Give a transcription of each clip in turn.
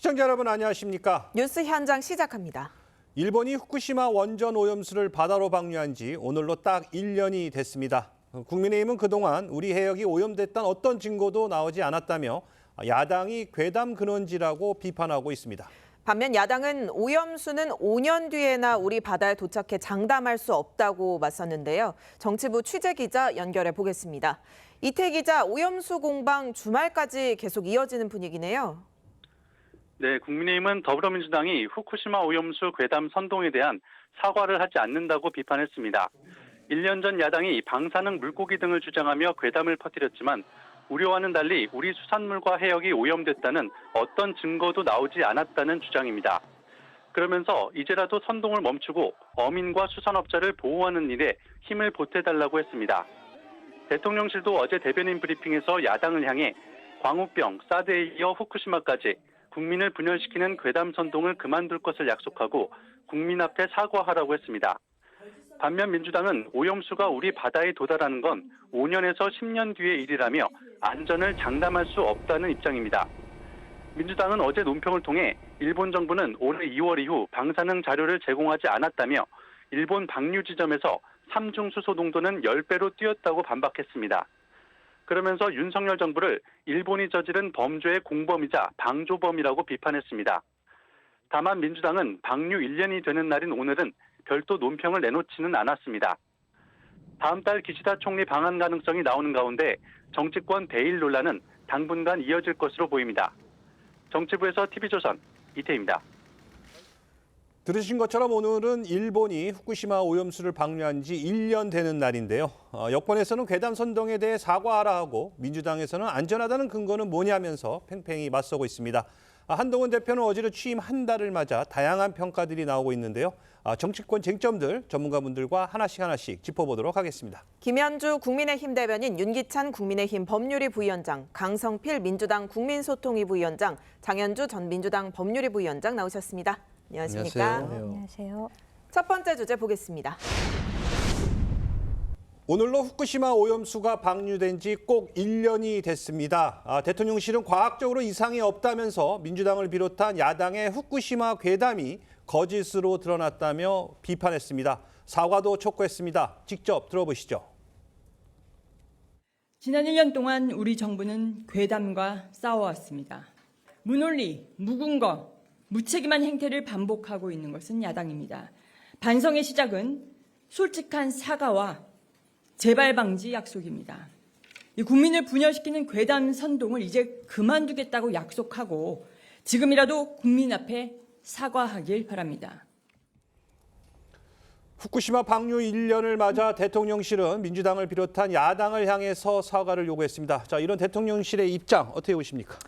시청자 여러분 안녕하십니까? 뉴스 현장 시작합니다. 일본이 후쿠시마 원전 오염수를 바다로 방류한 지 오늘로 딱 1년이 됐습니다. 국민의힘은 그동안 우리 해역이 오염됐다는 어떤 증거도 나오지 않았다며 야당이 괴담 근원지라고 비판하고 있습니다. 반면 야당은 오염수는 5년 뒤에나 우리 바다에 도착해 장담할 수 없다고 맞섰는데요. 정치부 취재 기자 연결해 보겠습니다. 이태 기자, 오염수 공방 주말까지 계속 이어지는 분위기네요. 네, 국민의힘은 더불어민주당이 후쿠시마 오염수 괴담 선동에 대한 사과를 하지 않는다고 비판했습니다. 1년 전 야당이 방사능 물고기 등을 주장하며 괴담을 퍼뜨렸지만 우려와는 달리 우리 수산물과 해역이 오염됐다는 어떤 증거도 나오지 않았다는 주장입니다. 그러면서 이제라도 선동을 멈추고 어민과 수산업자를 보호하는 일에 힘을 보태달라고 했습니다. 대통령실도 어제 대변인 브리핑에서 야당을 향해 광우병, 사드에 이어 후쿠시마까지 국민을 분열시키는 괴담 선동을 그만둘 것을 약속하고 국민 앞에 사과하라고 했습니다. 반면 민주당은 오염수가 우리 바다에 도달하는 건 5년에서 10년 뒤의 일이라며 안전을 장담할 수 없다는 입장입니다. 민주당은 어제 논평을 통해 일본 정부는 올해 2월 이후 방사능 자료를 제공하지 않았다며 일본 방류 지점에서 삼중 수소 농도는 10배로 뛰었다고 반박했습니다. 그러면서 윤석열 정부를 일본이 저지른 범죄의 공범이자 방조범이라고 비판했습니다. 다만 민주당은 방류 1년이 되는 날인 오늘은 별도 논평을 내놓지는 않았습니다. 다음 달 기시다 총리 방한 가능성이 나오는 가운데 정치권 대일 논란은 당분간 이어질 것으로 보입니다. 정치부에서 TV조선 이태입니다. 들으신 것처럼 오늘은 일본이 후쿠시마 오염수를 방류한 지 1년 되는 날인데요. 여권에서는 괴담 선동에 대해 사과하라 하고 민주당에서는 안전하다는 근거는 뭐냐면서 팽팽히 맞서고 있습니다. 한동훈 대표는 어제로 취임 한 달을 맞아 다양한 평가들이 나오고 있는데요. 정치권 쟁점들 전문가분들과 하나씩 짚어보도록 하겠습니다. 김현주 국민의힘 대변인, 윤기찬 국민의힘 법률위 부위원장, 강성필 민주당 국민소통위 부위원장, 장현주 전 민주당 법률위 부위원장 나오셨습니다. 안녕하십니까? 안녕하세요. 첫 번째 주제 보겠습니다. 오늘로 후쿠시마 오염수가 방류된 지 꼭 1년이 됐습니다. 대통령실은 과학적으로 이상이 없다면서 민주당을 비롯한 야당의 후쿠시마 괴담이 거짓으로 드러났다며 비판했습니다. 사과도 촉구했습니다. 직접 들어보시죠. 지난 1년 동안 우리 정부는 괴담과 싸워왔습니다. 무논리, 무근거, 무책임한 행태를 반복하고 있는 것은 야당입니다. 반성의 시작은 솔직한 사과와 재발 방지 약속입니다. 이 국민을 분열시키는 괴담 선동을 이제 그만두겠다고 약속하고 지금이라도 국민 앞에 사과하길 바랍니다. 후쿠시마 방류 1년을 맞아 대통령실은 민주당을 비롯한 야당을 향해서 사과를 요구했습니다. 자, 이런 대통령실의 입장 어떻게 보십니까?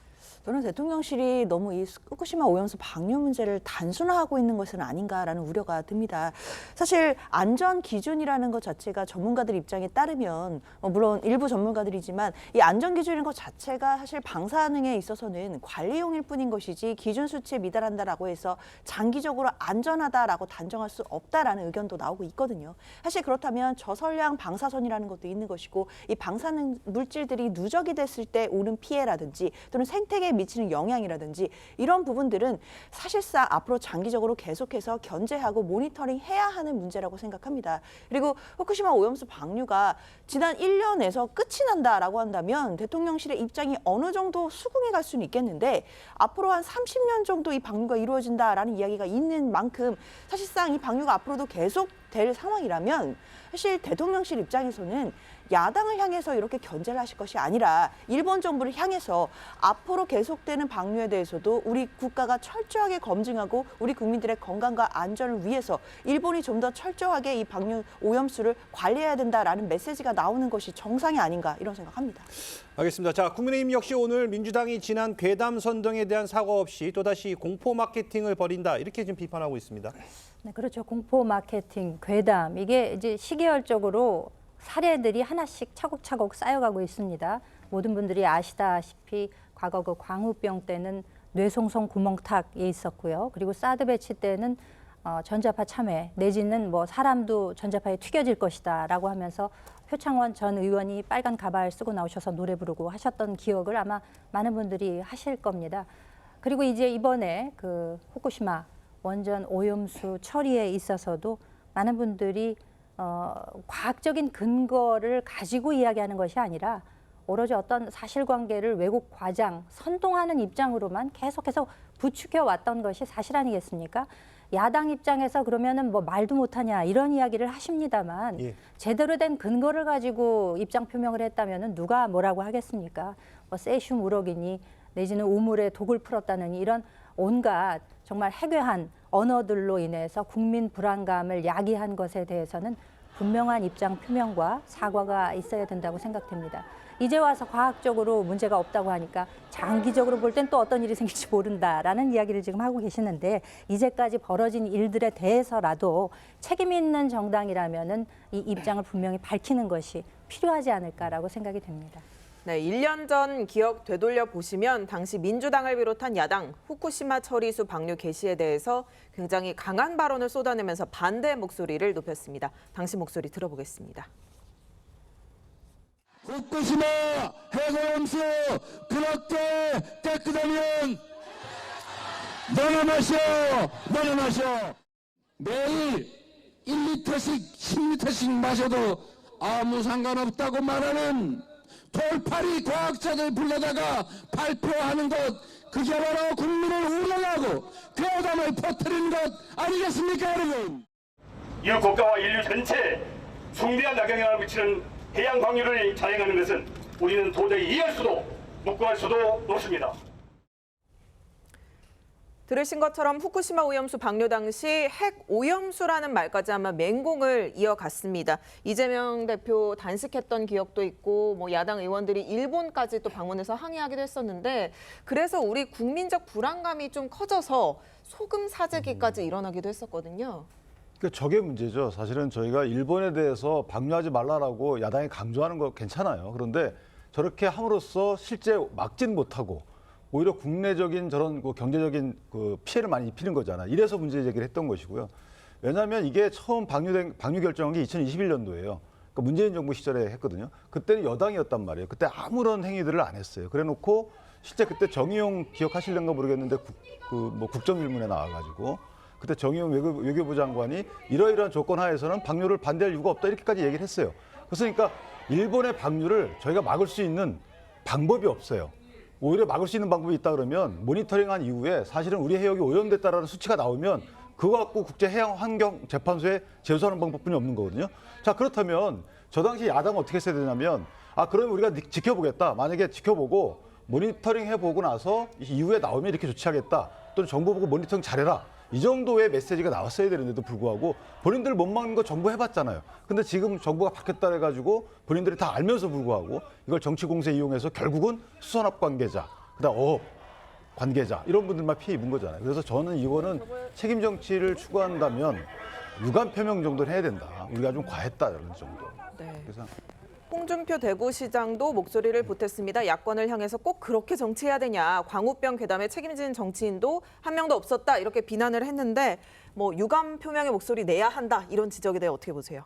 저는 대통령실이 너무 이 후쿠시마 오염수 방류 문제를 단순화하고 있는 것은 아닌가라는 우려가 듭니다. 사실 안전 기준이라는 것 자체가 전문가들 입장에 따르면 물론 일부 전문가들이지만 이 안전 기준인 것 자체가 사실 방사능에 있어서는 관리용일 뿐인 것이지 기준 수치에 미달한다라고 해서 장기적으로 안전하다라고 단정할 수 없다라는 의견도 나오고 있거든요. 사실 그렇다면 저설량 방사선이라는 것도 있는 것이고 이 방사능 물질들이 누적이 됐을 때 오는 피해라든지 또는 생태계에 미치는 영향이라든지 이런 부분들은 사실상 앞으로 장기적으로 계속해서 견제하고 모니터링해야 하는 문제라고 생각합니다. 그리고 후쿠시마 오염수 방류가 지난 1년에서 끝이 난다라고 한다면 대통령실의 입장이 어느 정도 수긍해 갈 수는 있겠는데 앞으로 한 30년 정도 이 방류가 이루어진다라는 이야기가 있는 만큼 사실상 이 방류가 앞으로도 계속 될 상황이라면 사실 대통령실 입장에서는 야당을 향해서 이렇게 견제를 하실 것이 아니라 일본 정부를 향해서 앞으로 계속되는 방류에 대해서도 우리 국가가 철저하게 검증하고 우리 국민들의 건강과 안전을 위해서 일본이 좀 더 철저하게 이 방류 오염수를 관리해야 된다라는 메시지가 나오는 것이 정상이 아닌가 이런 생각합니다. 알겠습니다. 자, 국민의힘 역시 오늘 민주당이 지난 괴담 선동에 대한 사과 없이 또다시 공포 마케팅을 벌인다 이렇게 지금 비판하고 있습니다. 네, 그렇죠. 공포 마케팅, 괴담 이게 이제 시계열적으로 사례들이 하나씩 차곡차곡 쌓여가고 있습니다. 모든 분들이 아시다시피 과거 그 광우병 때는 뇌송송 구멍탁에 있었고요. 그리고 사드 배치 때는 전자파 참외 내지는 뭐 사람도 전자파에 튀겨질 것이다라고 하면서 표창원 전 의원이 빨간 가발 쓰고 나오셔서 노래 부르고 하셨던 기억을 아마 많은 분들이 하실 겁니다. 그리고 이제 이번에 그 후쿠시마 원전 오염수 처리에 있어서도 많은 분들이 과학적인 근거를 가지고 이야기하는 것이 아니라 오로지 어떤 사실관계를 왜곡, 과장, 선동하는 입장으로만 계속해서 부추겨 왔던 것이 사실 아니겠습니까? 야당 입장에서 그러면은 뭐 말도 못하냐 이런 이야기를 하십니다만 예. 제대로 된 근거를 가지고 입장 표명을 했다면은 누가 뭐라고 하겠습니까? 뭐 세슘 우럭이니 내지는 우물에 독을 풀었다는 이런 온갖 정말 해괴한 언어들로 인해서 국민 불안감을 야기한 것에 대해서는 분명한 입장 표명과 사과가 있어야 된다고 생각됩니다. 이제 와서 과학적으로 문제가 없다고 하니까 장기적으로 볼 땐 또 어떤 일이 생길지 모른다라는 이야기를 지금 하고 계시는데 이제까지 벌어진 일들에 대해서라도 책임 있는 정당이라면은 이 입장을 분명히 밝히는 것이 필요하지 않을까라고 생각이 됩니다. 네, 1년 전 기억 되돌려 보시면 당시 민주당을 비롯한 야당 후쿠시마 처리수 방류 개시에 대해서 굉장히 강한 발언을 쏟아내면서 반대 목소리를 높였습니다. 당시 목소리 들어보겠습니다. 후쿠시마 해고염수 그렇게 깨끗하면 너나 마셔. 매일 1리터씩 10리터씩 마셔도 아무 상관없다고 말하는 돌팔이 과학자들 불러다가 발표하는 것, 그게 바로 국민을 우려하고 괴담을 퍼뜨리는 것 아니겠습니까, 여러분? 이 국가와 인류 전체에 숭대한 악영향을 미치는 해양 방류를 자행하는 것은 우리는 도저히 이해할 수도 묵과할 수도 없습니다. 들으신 것처럼 후쿠시마 오염수 방류 당시 핵 오염수라는 말까지 아마 맹공을 이어갔습니다. 이재명 대표 단식했던 기억도 있고 야당 의원들이 일본까지 또 방문해서 항의하기도 했었는데 그래서 우리 국민적 불안감이 좀 커져서 소금 사재기까지 일어나기도 했었거든요. 저게 문제죠. 사실은 저희가 일본에 대해서 방류하지 말라라고 야당이 강조하는 거 괜찮아요. 그런데 저렇게 함으로써 실제 막진 못하고 오히려 국내적인 저런 경제적인 피해를 많이 입히는 거잖아요. 이래서 문제 제기를 했던 것이고요. 왜냐하면 이게 처음 방류 결정한 게 2021년도예요. 그러니까 문재인 정부 시절에 했거든요. 그때는 여당이었단 말이에요. 그때 아무런 행위들을 안 했어요. 그래놓고 실제 그때 정의용 기억하실런가 모르겠는데 국정질문에 나와가지고 그때 정의용 외교부 장관이 이러이러한 조건 하에서는 방류를 반대할 이유가 없다 이렇게까지 얘기를 했어요. 그러니까 일본의 방류를 저희가 막을 수 있는 방법이 없어요. 오히려 막을 수 있는 방법이 있다 그러면 모니터링한 이후에 사실은 우리 해역이 오염됐다라는 수치가 나오면 그거 갖고 국제해양환경재판소에 제소하는 방법뿐이 없는 거거든요. 자, 그렇다면 저 당시 야당은 어떻게 했어야 되냐면 그러면 우리가 지켜보겠다. 만약에 지켜보고 모니터링 해보고 나서 이후에 나오면 이렇게 조치하겠다. 또는 정부 보고 모니터링 잘해라. 이 정도의 메시지가 나왔어야 되는데도 불구하고 본인들 못 막는 거 정부 해봤잖아요. 근데 지금 정부가 바뀌었다 해가지고 본인들이 다 알면서 불구하고 이걸 정치 공세 이용해서 결국은 수산업 관계자, 그다음 어업 관계자 이런 분들만 피해 입은 거잖아요. 그래서 저는 이거는 책임 정치를 추구한다면 유감 표명 정도는 해야 된다. 우리가 좀 과했다 이런 정도. 네. 그래서 홍준표 대구시장도 목소리를 보탰습니다. 야권을 향해서 꼭 그렇게 정치해야 되냐. 광우병 괴담에 책임진 정치인도 한 명도 없었다. 이렇게 비난을 했는데 유감 표명의 목소리 내야 한다. 이런 지적에 대해 어떻게 보세요?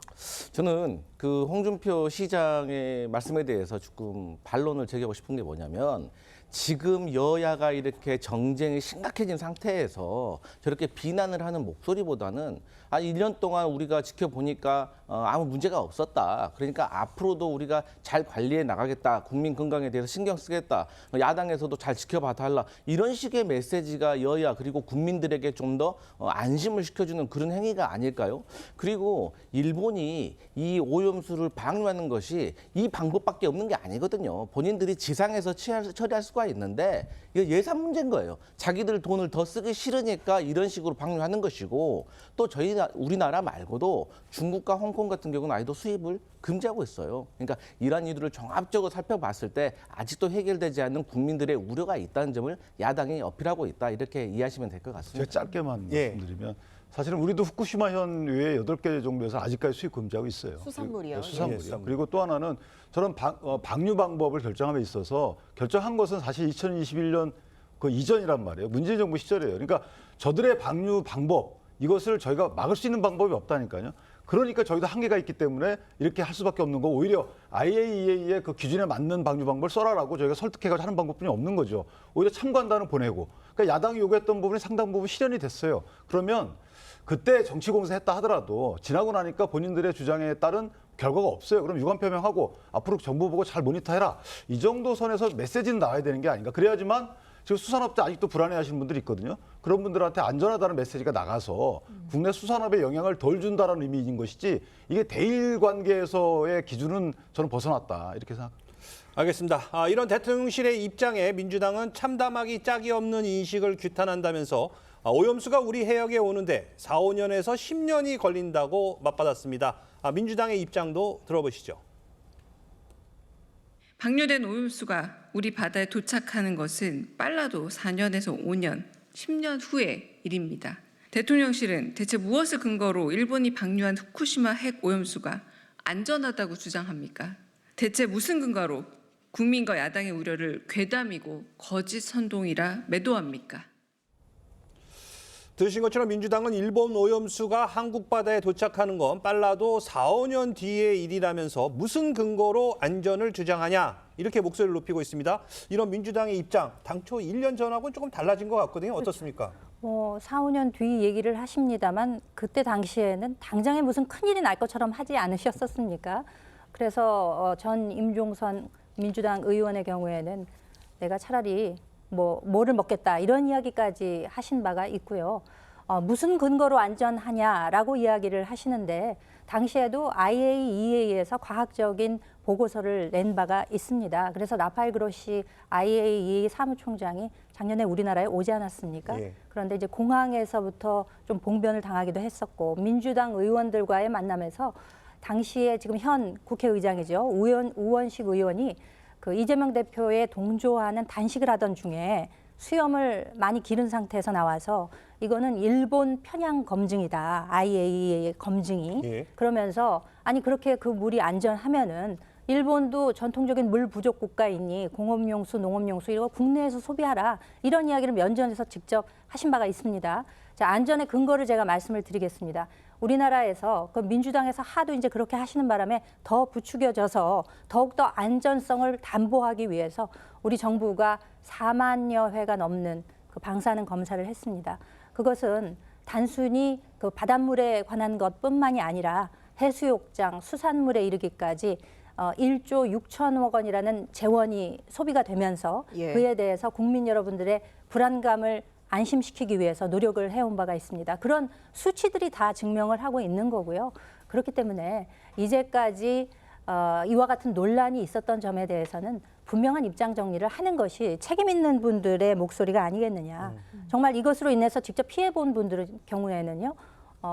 저는 그 홍준표 시장의 말씀에 대해서 조금 반론을 제기하고 싶은 게 뭐냐면 지금 여야가 이렇게 정쟁이 심각해진 상태에서 저렇게 비난을 하는 목소리보다는 1년 동안 우리가 지켜보니까 아무 문제가 없었다. 그러니까 앞으로도 우리가 잘 관리해 나가겠다. 국민 건강에 대해서 신경 쓰겠다. 야당에서도 잘 지켜봐 달라. 이런 식의 메시지가 여야 그리고 국민들에게 좀 더 안심을 시켜주는 그런 행위가 아닐까요? 그리고 일본이 이 오염수를 방류하는 것이 이 방법밖에 없는 게 아니거든요. 본인들이 지상에서 처리할 수가 있는데 이거 예산 문제인 거예요. 자기들 돈을 더 쓰기 싫으니까 이런 식으로 방류하는 것이고 또 우리나라 말고도 중국과 홍콩 같은 경우는 아직도 수입을 금지하고 있어요. 그러니까 이러한 이유들을 종합적으로 살펴봤을 때 아직도 해결되지 않는 국민들의 우려가 있다는 점을 야당이 어필하고 있다. 이렇게 이해하시면 될 것 같습니다. 제가 짧게만 말씀드리면 사실은 우리도 후쿠시마현 외에 8개 정도에서 아직까지 수입 금지하고 있어요. 수산물이요? 수산물이요. 그리고 또 하나는 저런 방류 방법을 결정함에 있어서 결정한 것은 사실 2021년 그 이전이란 말이에요. 문재인 정부 시절이에요. 그러니까 저들의 방류 방법 이것을 저희가 막을 수 있는 방법이 없다니까요. 그러니까 저희도 한계가 있기 때문에 이렇게 할 수밖에 없는 거. 오히려 IAEA의 그 기준에 맞는 방류 방법을 써라라고 저희가 설득해가지고 하는 방법뿐이 없는 거죠. 오히려 참관단을 보내고 그러니까 야당이 요구했던 부분이 상당 부분 실현이 됐어요. 그러면 그때 정치 공세했다 하더라도 지나고 나니까 본인들의 주장에 따른 결과가 없어요. 그럼 유감 표명하고 앞으로 정부 보고 잘 모니터해라. 이 정도 선에서 메시지는 나와야 되는 게 아닌가. 그래야지만 지금 수산업자 아직도 불안해하시는 분들이 있거든요. 그런 분들한테 안전하다는 메시지가 나가서 국내 수산업에 영향을 덜 준다는 의미인 것이지 이게 대일 관계에서의 기준은 저는 벗어났다 이렇게 생각합니다. 알겠습니다. 이런 대통령실의 입장에 민주당은 참담하기 짝이 없는 인식을 규탄한다면서 오염수가 우리 해역에 오는데 4, 5년에서 10년이 걸린다고 맞받았습니다. 민주당의 입장도 들어보시죠. 방류된 오염수가 우리 바다에 도착하는 것은 빨라도 4년에서 5년, 10년 후의 일입니다. 대통령실은 대체 무엇을 근거로 일본이 방류한 후쿠시마 핵 오염수가 안전하다고 주장합니까? 대체 무슨 근거로 국민과 야당의 우려를 괴담이고 거짓 선동이라 매도합니까? 들으신 것처럼 민주당은 일본 오염수가 한국 바다에 도착하는 건 빨라도 4, 5년 뒤의 일이라면서 무슨 근거로 안전을 주장하냐 이렇게 목소리를 높이고 있습니다. 이런 민주당의 입장, 당초 1년 전하고는 조금 달라진 것 같거든요. 어떻습니까? 4, 5년 뒤 얘기를 하십니다만 그때 당시에는 당장에 무슨 큰일이 날 것처럼 하지 않으셨었습니까? 그래서 전 임종선 민주당 의원의 경우에는 내가 차라리 뭐를 먹겠다 이런 이야기까지 하신 바가 있고요. 무슨 근거로 안전하냐라고 이야기를 하시는데 당시에도 IAEA에서 과학적인 보고서를 낸 바가 있습니다. 그래서 라파엘 그로시 IAEA 사무총장이 작년에 우리나라에 오지 않았습니까? 예. 그런데 이제 공항에서부터 좀 봉변을 당하기도 했었고 민주당 의원들과의 만남에서 당시에 지금 현 국회의장이죠. 우원식 의원이 그 이재명 대표에 동조하는 단식을 하던 중에 수염을 많이 기른 상태에서 나와서 이거는 일본 편향 검증이다. IAEA 검증이. 예. 그러면서 아니 그렇게 그 물이 안전하면은 일본도 전통적인 물 부족 국가이니 공업용수, 농업용수 이거 국내에서 소비하라. 이런 이야기를 면전에서 직접 하신 바가 있습니다. 자, 안전의 근거를 제가 말씀을 드리겠습니다. 우리나라에서 그 민주당에서 하도 이제 그렇게 하시는 바람에 더 부추겨져서 더욱더 안전성을 담보하기 위해서 우리 정부가 4만여 회가 넘는 그 방사능 검사를 했습니다. 그것은 단순히 그 바닷물에 관한 것뿐만이 아니라 해수욕장, 수산물에 이르기까지 1조 6천억 원이라는 재원이 소비가 되면서 예. 그에 대해서 국민 여러분들의 불안감을 안심시키기 위해서 노력을 해온 바가 있습니다. 그런 수치들이 다 증명을 하고 있는 거고요. 그렇기 때문에 이제까지 이와 같은 논란이 있었던 점에 대해서는 분명한 입장 정리를 하는 것이 책임 있는 분들의 목소리가 아니겠느냐. 정말 이것으로 인해서 직접 피해본 분들의 경우에는요.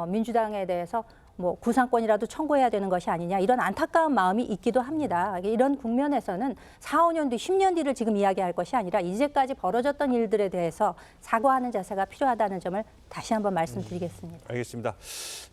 민주당에 대해서 뭐 구상권이라도 청구해야 되는 것이 아니냐 이런 안타까운 마음이 있기도 합니다. 이런 국면에서는 4, 5년 뒤, 10년 뒤를 지금 이야기할 것이 아니라 이제까지 벌어졌던 일들에 대해서 사과하는 자세가 필요하다는 점을 다시 한번 말씀드리겠습니다. 알겠습니다.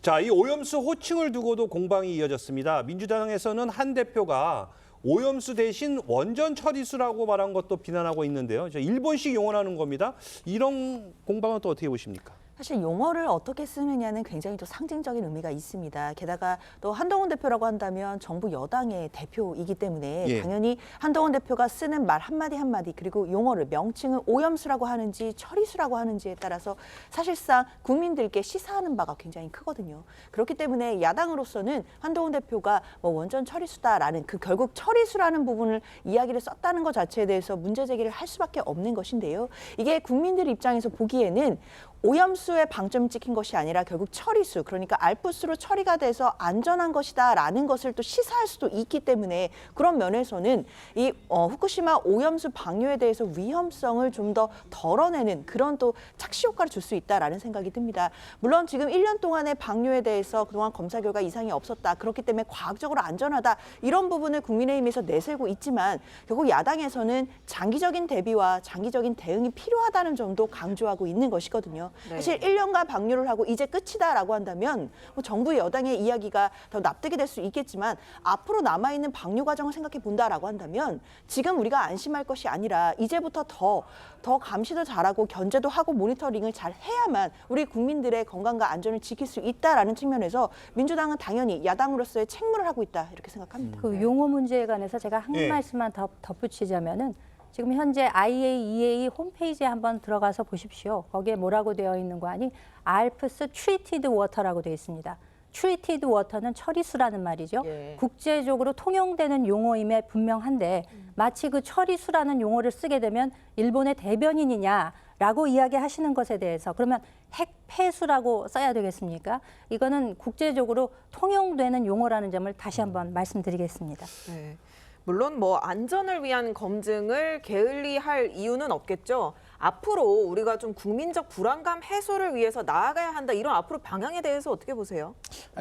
자, 이 오염수 호칭을 두고도 공방이 이어졌습니다. 민주당에서는 한 대표가 오염수 대신 원전 처리수라고 말한 것도 비난하고 있는데요. 일본식 용어라는 겁니다. 이런 공방은 또 어떻게 보십니까? 사실 용어를 어떻게 쓰느냐는 굉장히 또 상징적인 의미가 있습니다. 게다가 또 한동훈 대표라고 한다면 정부 여당의 대표이기 때문에 예. 당연히 한동훈 대표가 쓰는 말 한마디 한마디 그리고 용어를 명칭을 오염수라고 하는지 처리수라고 하는지에 따라서 사실상 국민들께 시사하는 바가 굉장히 크거든요. 그렇기 때문에 야당으로서는 한동훈 대표가 뭐 원전 처리수다라는 그 결국 처리수라는 부분을 이야기를 썼다는 것 자체에 대해서 문제 제기를 할 수밖에 없는 것인데요. 이게 국민들 입장에서 보기에는 오염수에 방점이 찍힌 것이 아니라 결국 처리수, 그러니까 알프스로 처리가 돼서 안전한 것이다라는 것을 또 시사할 수도 있기 때문에 그런 면에서는 이 후쿠시마 오염수 방류에 대해서 위험성을 좀 더 덜어내는 그런 또 착시 효과를 줄 수 있다라는 생각이 듭니다. 물론 지금 1년 동안의 방류에 대해서 그동안 검사 결과 이상이 없었다. 그렇기 때문에 과학적으로 안전하다. 이런 부분을 국민의힘에서 내세우고 있지만 결국 야당에서는 장기적인 대비와 장기적인 대응이 필요하다는 점도 강조하고 있는 것이거든요. 네. 사실 1년간 방류를 하고 이제 끝이다라고 한다면 뭐 정부 여당의 이야기가 더 납득이 될 수 있겠지만 앞으로 남아있는 방류 과정을 생각해 본다라고 한다면 지금 우리가 안심할 것이 아니라 이제부터 더 감시도 잘하고 견제도 하고 모니터링을 잘 해야만 우리 국민들의 건강과 안전을 지킬 수 있다라는 측면에서 민주당은 당연히 야당으로서의 책무를 하고 있다 이렇게 생각합니다. 그 용어 문제에 관해서 제가 한 예. 말씀만 더 덧붙이자면은 지금 현재 IAEA 홈페이지에 한번 들어가서 보십시오. 거기에 뭐라고 되어 있는 거 아니? 알프스 트리티드 워터라고 되어 있습니다. 트리티드 워터는 처리수라는 말이죠. 예. 국제적으로 통용되는 용어임에 분명한데 마치 그 처리수라는 용어를 쓰게 되면 일본의 대변인이냐라고 이야기하시는 것에 대해서 그러면 핵폐수라고 써야 되겠습니까? 이거는 국제적으로 통용되는 용어라는 점을 다시 한번 말씀드리겠습니다. 네. 물론 뭐 안전을 위한 검증을 게을리할 이유는 없겠죠. 앞으로 우리가 좀 국민적 불안감 해소를 위해서 나아가야 한다. 이런 앞으로 방향에 대해서 어떻게 보세요?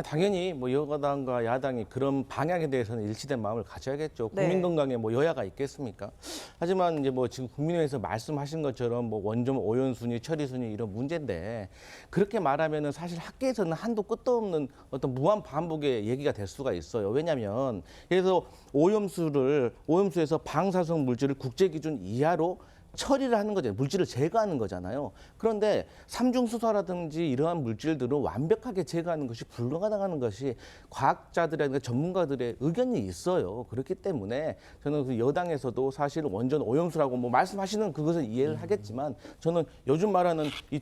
당연히 뭐 여당과 야당이 그런 방향에 대해서는 일치된 마음을 가져야겠죠. 네. 국민 건강에 뭐 여야가 있겠습니까? 하지만 이제 뭐 지금 국민의회에서 말씀하신 것처럼 뭐 원점 오염순위, 처리순위 이런 문제인데 그렇게 말하면은 사실 학계에서는 한도 끝도 없는 어떤 무한 반복의 얘기가 될 수가 있어요. 왜냐하면 그래서 오염수에서 방사성 물질을 국제 기준 이하로 처리를 하는 거잖아요. 물질을 제거하는 거잖아요. 그런데 삼중수소라든지 이러한 물질들을 완벽하게 제거하는 것이 불가능하다는 것이 과학자들이나 전문가들의 의견이 있어요. 그렇기 때문에 저는 그 여당에서도 사실 원전 오염수라고 뭐 말씀하시는 그것은 이해를 하겠지만 저는 요즘 말하는 이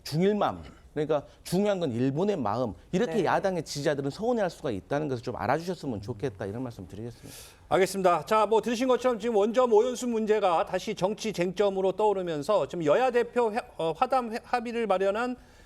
중일맘 그러니까 중요한 건 일본의 마음 이렇게 네. 야당의 지지자들은 서운해할 수가 있다는 것을 좀 알아주셨으면 좋겠다 이런 말씀 드리겠습니다. 알겠습니다. 자, 뭐 들으신 것처럼 지금 원전 오염수 문제가 다시 정치 쟁점으로 떠오르면서 지금 여야 대표 화담 합의를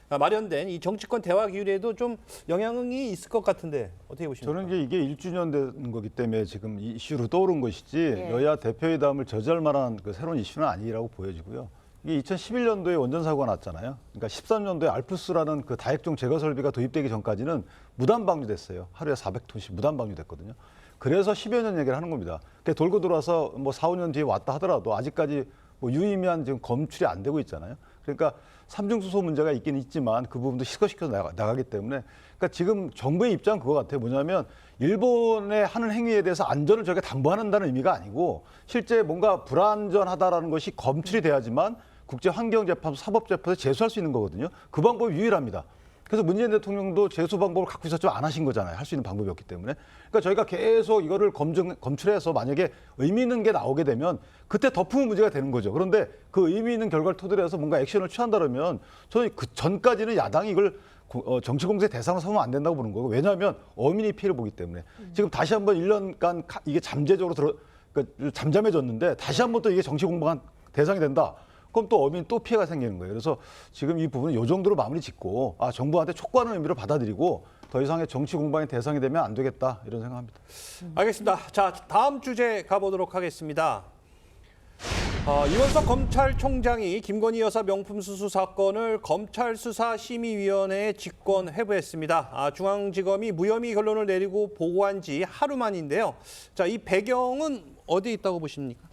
마련된 이 정치권 대화 기율에도 좀 영향이 있을 것 같은데 어떻게 보십니까? 저는 이게 1주년 된 거기 때문에 지금 이슈로 떠오른 것이지 예. 여야 대표회담을 저지할 만한 그 새로운 이슈는 아니라고 보여지고요. 이게 2011년도에 원전 사고가 났잖아요. 그러니까 13년도에 알프스라는 그 다액종 제거 설비가 도입되기 전까지는 무단 방류됐어요. 하루에 400톤씩 무단 방류됐거든요. 그래서 10여 년 얘기를 하는 겁니다. 그러니까 돌고 돌아서 뭐 4, 5년 뒤에 왔다 하더라도 아직까지 뭐 유의미한 지금 검출이 안 되고 있잖아요. 그러니까 삼중수소 문제가 있긴 있지만 그 부분도 시커시커 나가기 때문에 그러니까 지금 정부의 입장은 그거 같아요. 뭐냐면 일본의 하는 행위에 대해서 안전을 저희가 담보한다는 의미가 아니고 실제 뭔가 불안전하다라는 것이 검출이 돼야지만 국제환경재판소, 사법재판소에 제소할 수 있는 거거든요. 그 방법이 유일합니다. 그래서 문재인 대통령도 제소 방법을 갖고 있었지만 안 하신 거잖아요. 할 수 있는 방법이 없기 때문에. 그러니까 저희가 계속 이거를 검출해서 만약에 의미 있는 게 나오게 되면 그때 덮으면 문제가 되는 거죠. 그런데 그 의미 있는 결과를 토대로 해서 뭔가 액션을 취한다면 저는 그 전까지는 야당이 이걸 정치 공세 대상으로 삼으면 안 된다고 보는 거고 왜냐하면 어민이 피해를 보기 때문에 지금 다시 한번 1년간 이게 잠재적으로 그러니까 잠잠해졌는데 다시 한번 또 이게 정치 공방 대상이 된다. 그럼 또 어민 또 피해가 생기는 거예요. 그래서 지금 이 부분은 이 정도로 마무리 짓고 정부한테 촉구하는 의미로 받아들이고 더 이상의 정치 공방의 대상이 되면 안 되겠다 이런 생각합니다. 알겠습니다. 자, 다음 주제 가보도록 하겠습니다. 이원석 검찰총장이 김건희 여사 명품 수수 사건을 검찰수사심의위원회에 직권 회부했습니다. 중앙지검이 무혐의 결론을 내리고 보고한 지 하루 만인데요. 자, 이 배경은 어디에 있다고 보십니까?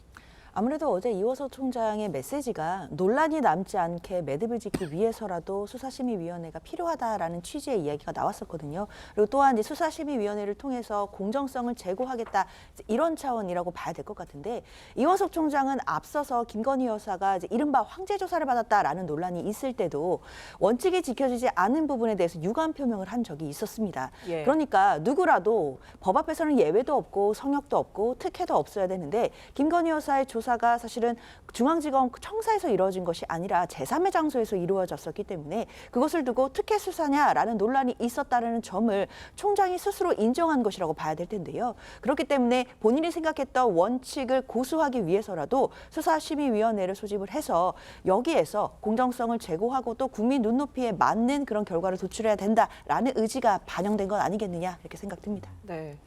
아무래도 어제 이원석 총장의 메시지가 논란이 남지 않게 매듭을 짓기 위해서라도 수사심의위원회가 필요하다라는 취지의 이야기가 나왔었거든요. 그리고 또한 이제 수사심의위원회를 통해서 공정성을 제고하겠다 이런 차원이라고 봐야 될 것 같은데 이원석 총장은 앞서서 김건희 여사가 이제 이른바 황제 조사를 받았다라는 논란이 있을 때도 원칙이 지켜지지 않은 부분에 대해서 유감 표명을 한 적이 있었습니다. 예. 그러니까 누구라도 법 앞에서는 예외도 없고 성역도 없고 특혜도 없어야 되는데 김건희 여사의 조사가 사실은 중앙지검 청사에서 이루어진 것이 아니라 제3의 장소에서 이루어졌었기 때문에 그것을 두고 특혜 수사냐라는 논란이 있었다는 점을 총장이 스스로 인정한 것이라고 봐야 될 텐데요. 그렇기 때문에 본인이 생각했던 원칙을 고수하기 위해서라도 수사심의위원회를 소집을 해서 여기에서 공정성을 제고하고 또 국민 눈높이에 맞는 그런 결과를 도출해야 된다라는 의지가 반영된 건 아니겠느냐 이렇게 생각됩니다. 네.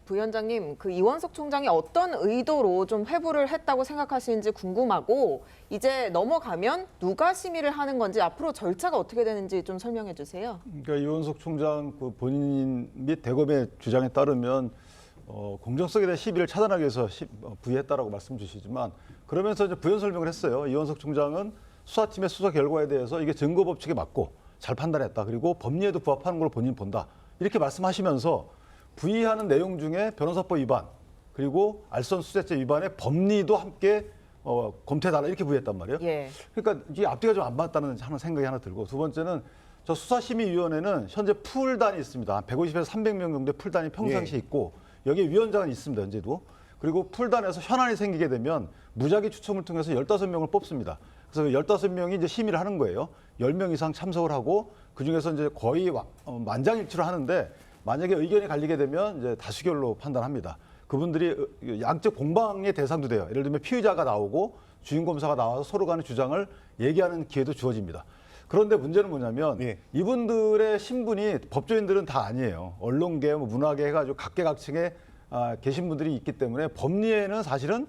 부위원장님, 그 이원석 총장이 어떤 의도로 좀 회부를 했다고 생각하시는지 궁금하고 이제 넘어가면 누가 심의를 하는 건지 앞으로 절차가 어떻게 되는지 좀 설명해 주세요. 그러니까 이원석 총장 그 본인 및 대검의 주장에 따르면 공정성에 대한 시비를 차단하기 위해서 부의했다라고 말씀 주시지만 그러면서 이제 부연 설명을 했어요. 이원석 총장은 수사팀의 수사 결과에 대해서 이게 증거 법칙에 맞고 잘 판단했다. 그리고 법리에도 부합하는 걸 본인 본다. 이렇게 말씀하시면서 부의하는 내용 중에 변호사법 위반 그리고 알선수재죄 위반의 법리도 함께 검토해달라 이렇게 부의했단 말이에요. 예. 그러니까 이게 앞뒤가 좀 안 맞다는 하는 생각이 하나 들고 두 번째는 저 수사심의위원회는 현재 풀단이 있습니다. 150에서 300명 정도의 풀단이 평상시에 있고 여기에 위원장은 있습니다. 현재도. 그리고 풀단에서 현안이 생기게 되면 무작위 추첨을 통해서 15명을 뽑습니다. 그래서 15명이 이제 심의를 하는 거예요. 10명 이상 참석을 하고 그중에서 이제 거의 만장일치로 하는데 만약에 의견이 갈리게 되면 이제 다수결로 판단합니다. 그분들이 양측 공방의 대상도 돼요. 예를 들면 피의자가 나오고 주인검사가 나와서 서로 간의 주장을 얘기하는 기회도 주어집니다. 그런데 문제는 뭐냐면 이분들의 신분이 법조인들은 다 아니에요. 언론계, 문화계 해가지고 각계각층에 계신 분들이 있기 때문에 법리에는 사실은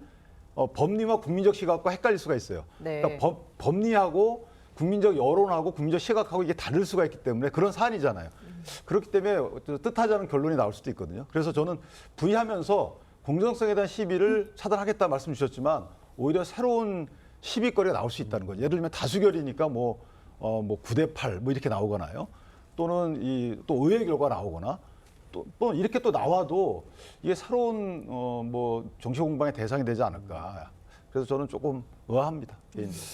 법리와 국민적 시각과 헷갈릴 수가 있어요. 네. 그러니까 법리하고 국민적 여론하고 국민적 시각하고 이게 다를 수가 있기 때문에 그런 사안이잖아요. 그렇기 때문에 뜻하지 않은 결론이 나올 수도 있거든요. 그래서 저는 부의하면서 공정성에 대한 시비를 차단하겠다 말씀 주셨지만 오히려 새로운 시비거리가 나올 수 있다는 거죠. 예를 들면 다수결이니까 뭐 9대 8 뭐 이렇게 나오거나요. 또는 또 의회 결과가 나오거나 또 이렇게 또 나와도 이게 새로운 뭐 정치 공방의 대상이 되지 않을까. 그래서 저는 조금 의아합니다. 개인적으로.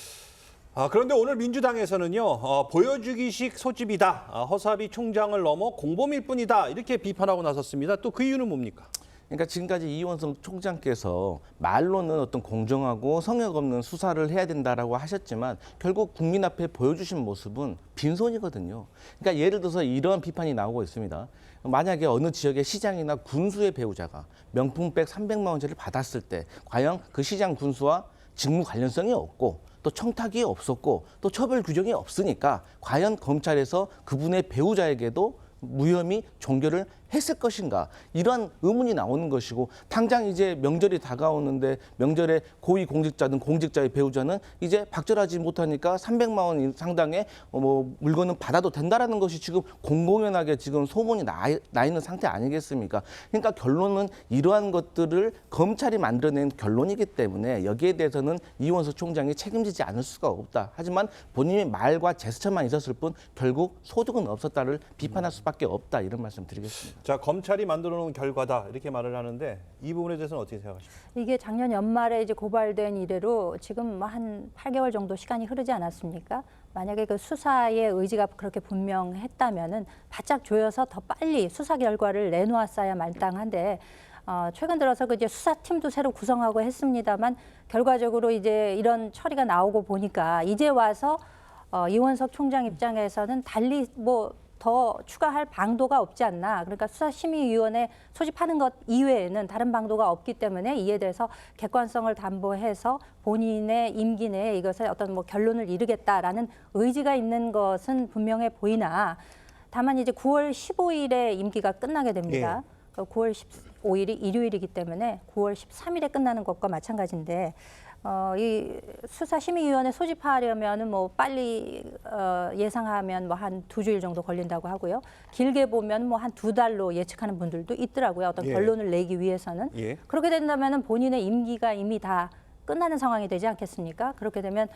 그런데 오늘 민주당에서는요, 보여주기식 소집이다. 허사비 총장을 넘어 공범일 뿐이다. 이렇게 비판하고 나섰습니다. 또 그 이유는 뭡니까? 그러니까 지금까지 이원석 총장께서 말로는 어떤 공정하고 성역 없는 수사를 해야 된다라고 하셨지만 결국 국민 앞에 보여주신 모습은 빈손이거든요. 그러니까 예를 들어서 이런 비판이 나오고 있습니다. 만약에 어느 지역의 시장이나 군수의 배우자가 명품백 300만 원짜리를 받았을 때 과연 그 시장 군수와 직무 관련성이 없고 또 청탁이 없었고 또 처벌 규정이 없으니까 과연 검찰에서 그분의 배우자에게도 무혐의 종결을 했을 것인가 이러한 의문이 나오는 것이고 당장 이제 명절이 다가오는데 명절에 고위 공직자든 공직자의 배우자는 이제 박절하지 못하니까 300만 원 상당의 물건은 받아도 된다라는 것이 지금 공공연하게 지금 소문이 나 있는 상태 아니겠습니까? 그러니까 결론은 이러한 것들을 검찰이 만들어낸 결론이기 때문에 여기에 대해서는 이원석 총장이 책임지지 않을 수가 없다. 하지만 본인의 말과 제스처만 있었을 뿐 결국 소득은 없었다를 비판할 수밖에 없다. 이런 말씀 드리겠습니다. 자, 검찰이 만들어 놓은 결과다. 이렇게 말을 하는데 이 부분에 대해서는 어떻게 생각하십니까? 이게 작년 연말에 이제 고발된 이래로 지금 한 8개월 정도 시간이 흐르지 않았습니까? 만약에 그 수사의 의지가 그렇게 분명했다면은 바짝 조여서 더 빨리 수사 결과를 내놓았어야 마땅한데 최근 들어서 그 이제 수사팀도 새로 구성하고 했습니다만 결과적으로 이제 이런 처리가 나오고 보니까 이제 와서 이원석 총장 입장에서는 달리 더 추가할 방도가 없지 않나. 그러니까 수사심의위원회 소집하는 것 이외에는 다른 방도가 없기 때문에 이에 대해서 객관성을 담보해서 본인의 임기 내에 이것에 어떤 결론을 이루겠다라는 의지가 있는 것은 분명해 보이나 다만 이제 9월 15일에 임기가 끝나게 됩니다. 9월 15일이 일요일이기 때문에 9월 13일에 끝나는 것과 마찬가지인데 이 수사심의위원회 소집하려면은 빨리 예상하면 한 2주일 정도 걸린다고 하고요. 길게 보면 한 2달로 예측하는 분들도 있더라고요. 어떤 결론을 내기 위해서는. 그렇게 된다면은 본인의 임기가 이미 다 끝나는 상황이 되지 않겠습니까? 그렇게 되면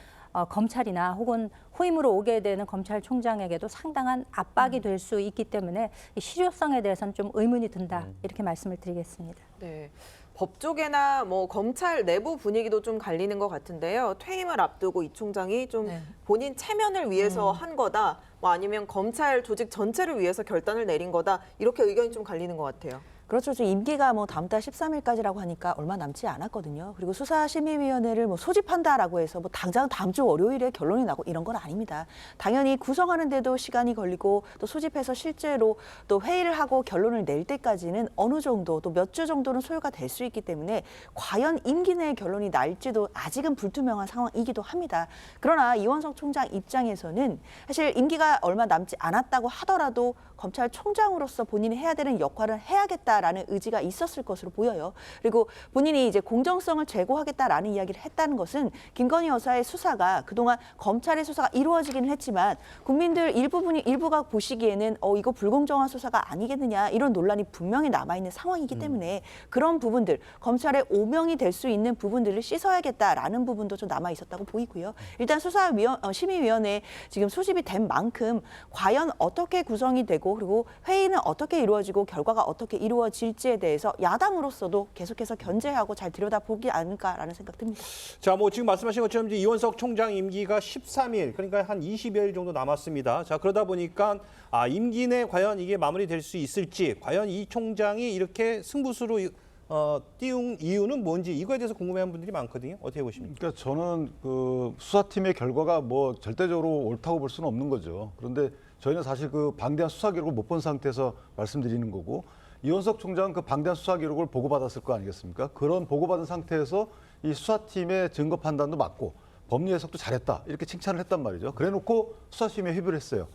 검찰이나 혹은 후임으로 오게 되는 검찰총장에게도 상당한 압박이 될 수 있기 때문에 이 실효성에 대해서는 좀 의문이 든다. 이렇게 말씀을 드리겠습니다. 네. 법조계나 검찰 내부 분위기도 좀 갈리는 것 같은데요. 퇴임을 앞두고 이 총장이 좀 본인 체면을 위해서 한 거다, 아니면 검찰 조직 전체를 위해서 결단을 내린 거다, 이렇게 의견이 좀 갈리는 것 같아요. 그렇죠. 지금 임기가 다음 달 13일까지라고 하니까 얼마 남지 않았거든요. 그리고 수사심의위원회를 소집한다라고 해서 당장 다음 주 월요일에 결론이 나고 이런 건 아닙니다. 당연히 구성하는데도 시간이 걸리고 또 소집해서 실제로 또 회의를 하고 결론을 낼 때까지는 어느 정도 또 몇 주 정도는 소요가 될 수 있기 때문에 과연 임기 내에 결론이 날지도 아직은 불투명한 상황이기도 합니다. 그러나 이원석 총장 입장에서는 사실 임기가 얼마 남지 않았다고 하더라도 검찰총장으로서 본인이 해야 되는 역할을 해야겠다라는 의지가 있었을 것으로 보여요. 그리고 본인이 이제 공정성을 제고하겠다라는 이야기를 했다는 것은 김건희 여사의 수사가 그동안 검찰의 수사가 이루어지기는 했지만 국민들 일부가 보시기에는 이거 불공정한 수사가 아니겠느냐 이런 논란이 분명히 남아있는 상황이기 때문에 그런 부분들, 검찰의 오명이 될 수 있는 부분들을 씻어야겠다라는 부분도 좀 남아있었다고 보이고요. 일단 심의위원회 지금 소집이 된 만큼 과연 어떻게 구성이 되고 그리고 회의는 어떻게 이루어지고 결과가 어떻게 이루어질지에 대해서 야당으로서도 계속해서 견제하고 잘 들여다보기 않을까라는 생각 듭니다. 자, 지금 말씀하신 것처럼 이제 이원석 총장 임기가 13일, 그러니까 한 20여일 정도 남았습니다. 자, 그러다 보니까 임기 내 과연 이게 마무리될 수 있을지, 과연 이 총장이 이렇게 승부수로 띄운 이유는 뭔지 이거에 대해서 궁금해하는 분들이 많거든요. 어떻게 보십니까? 그러니까 저는 그 수사팀의 결과가 뭐 절대적으로 옳다고 볼 수는 없는 거죠. 그런데 저희는 사실 그 방대한 수사 기록을 못 본 상태에서 말씀드리는 거고, 이원석 총장은 그 방대한 수사 기록을 보고받았을 거 아니겠습니까? 그런 보고받은 상태에서 이 수사팀의 증거 판단도 맞고 법리 해석도 잘했다 이렇게 칭찬을 했단 말이죠. 그래놓고 수사심의에 회부를 했어요.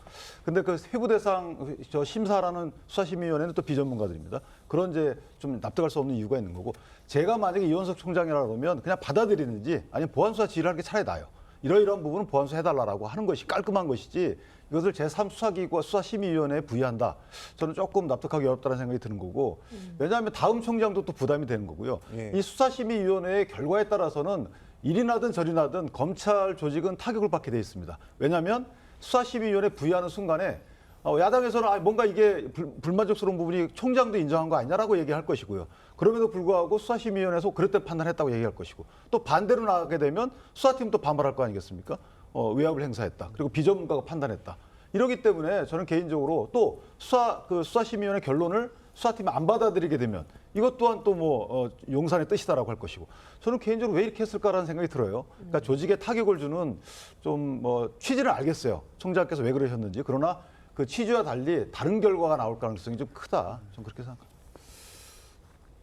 근데 그 회부 대상 심사라는 수사심의위원회는 또 비전문가들입니다. 그런 이제 좀 납득할 수 없는 이유가 있는 거고, 제가 만약에 이원석 총장이라 그러면 그냥 받아들이는지 아니면 보안수사 지휘를 하는 게 차라리 나아요. 이러이러한 부분은 보안수사 해달라고 하는 것이 깔끔한 것이지, 이것을 제3수사기구와 수사심의위원회에 부여한다. 저는 조금 납득하기 어렵다는 생각이 드는 거고, 왜냐하면 다음 총장도 또 부담이 되는 거고요. 예. 이 수사심의위원회의 결과에 따라서는 이리 나든 저리 나든 검찰 조직은 타격을 받게 돼 있습니다. 왜냐하면 수사심의위원회 부여하는 순간에 야당에서는 뭔가 이게 불만족스러운 부분이 총장도 인정한 거 아니냐라고 얘기할 것이고요. 그럼에도 불구하고 수사심의위원회에서 그랬던 판단했다고 얘기할 것이고, 또 반대로 나가게 되면 수사팀도 반발할 거 아니겠습니까? 외압을 행사했다. 그리고 비전문가가 판단했다. 이러기 때문에 저는 개인적으로 또 수사심의위원회 결론을 수사팀이 안 받아들이게 되면 이것 또한 또 뭐 용산의 뜻이다라고 할 것이고, 저는 개인적으로 왜 이렇게 했을까라는 생각이 들어요. 그러니까 조직에 타격을 주는 좀 취지를 알겠어요. 총장께서 왜 그러셨는지. 그러나 그 취지와 달리 다른 결과가 나올 가능성이 좀 크다. 좀 그렇게 생각합니다.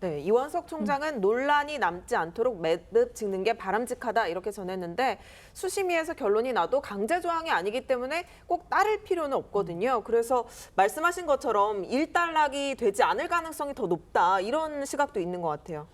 네, 이원석 총장은 논란이 남지 않도록 매듭 짓는 게 바람직하다 이렇게 전했는데, 수심위에서 결론이 나도 강제 조항이 아니기 때문에 꼭 따를 필요는 없거든요. 그래서 말씀하신 것처럼 일단락이 되지 않을 가능성이 더 높다 이런 시각도 있는 것 같아요.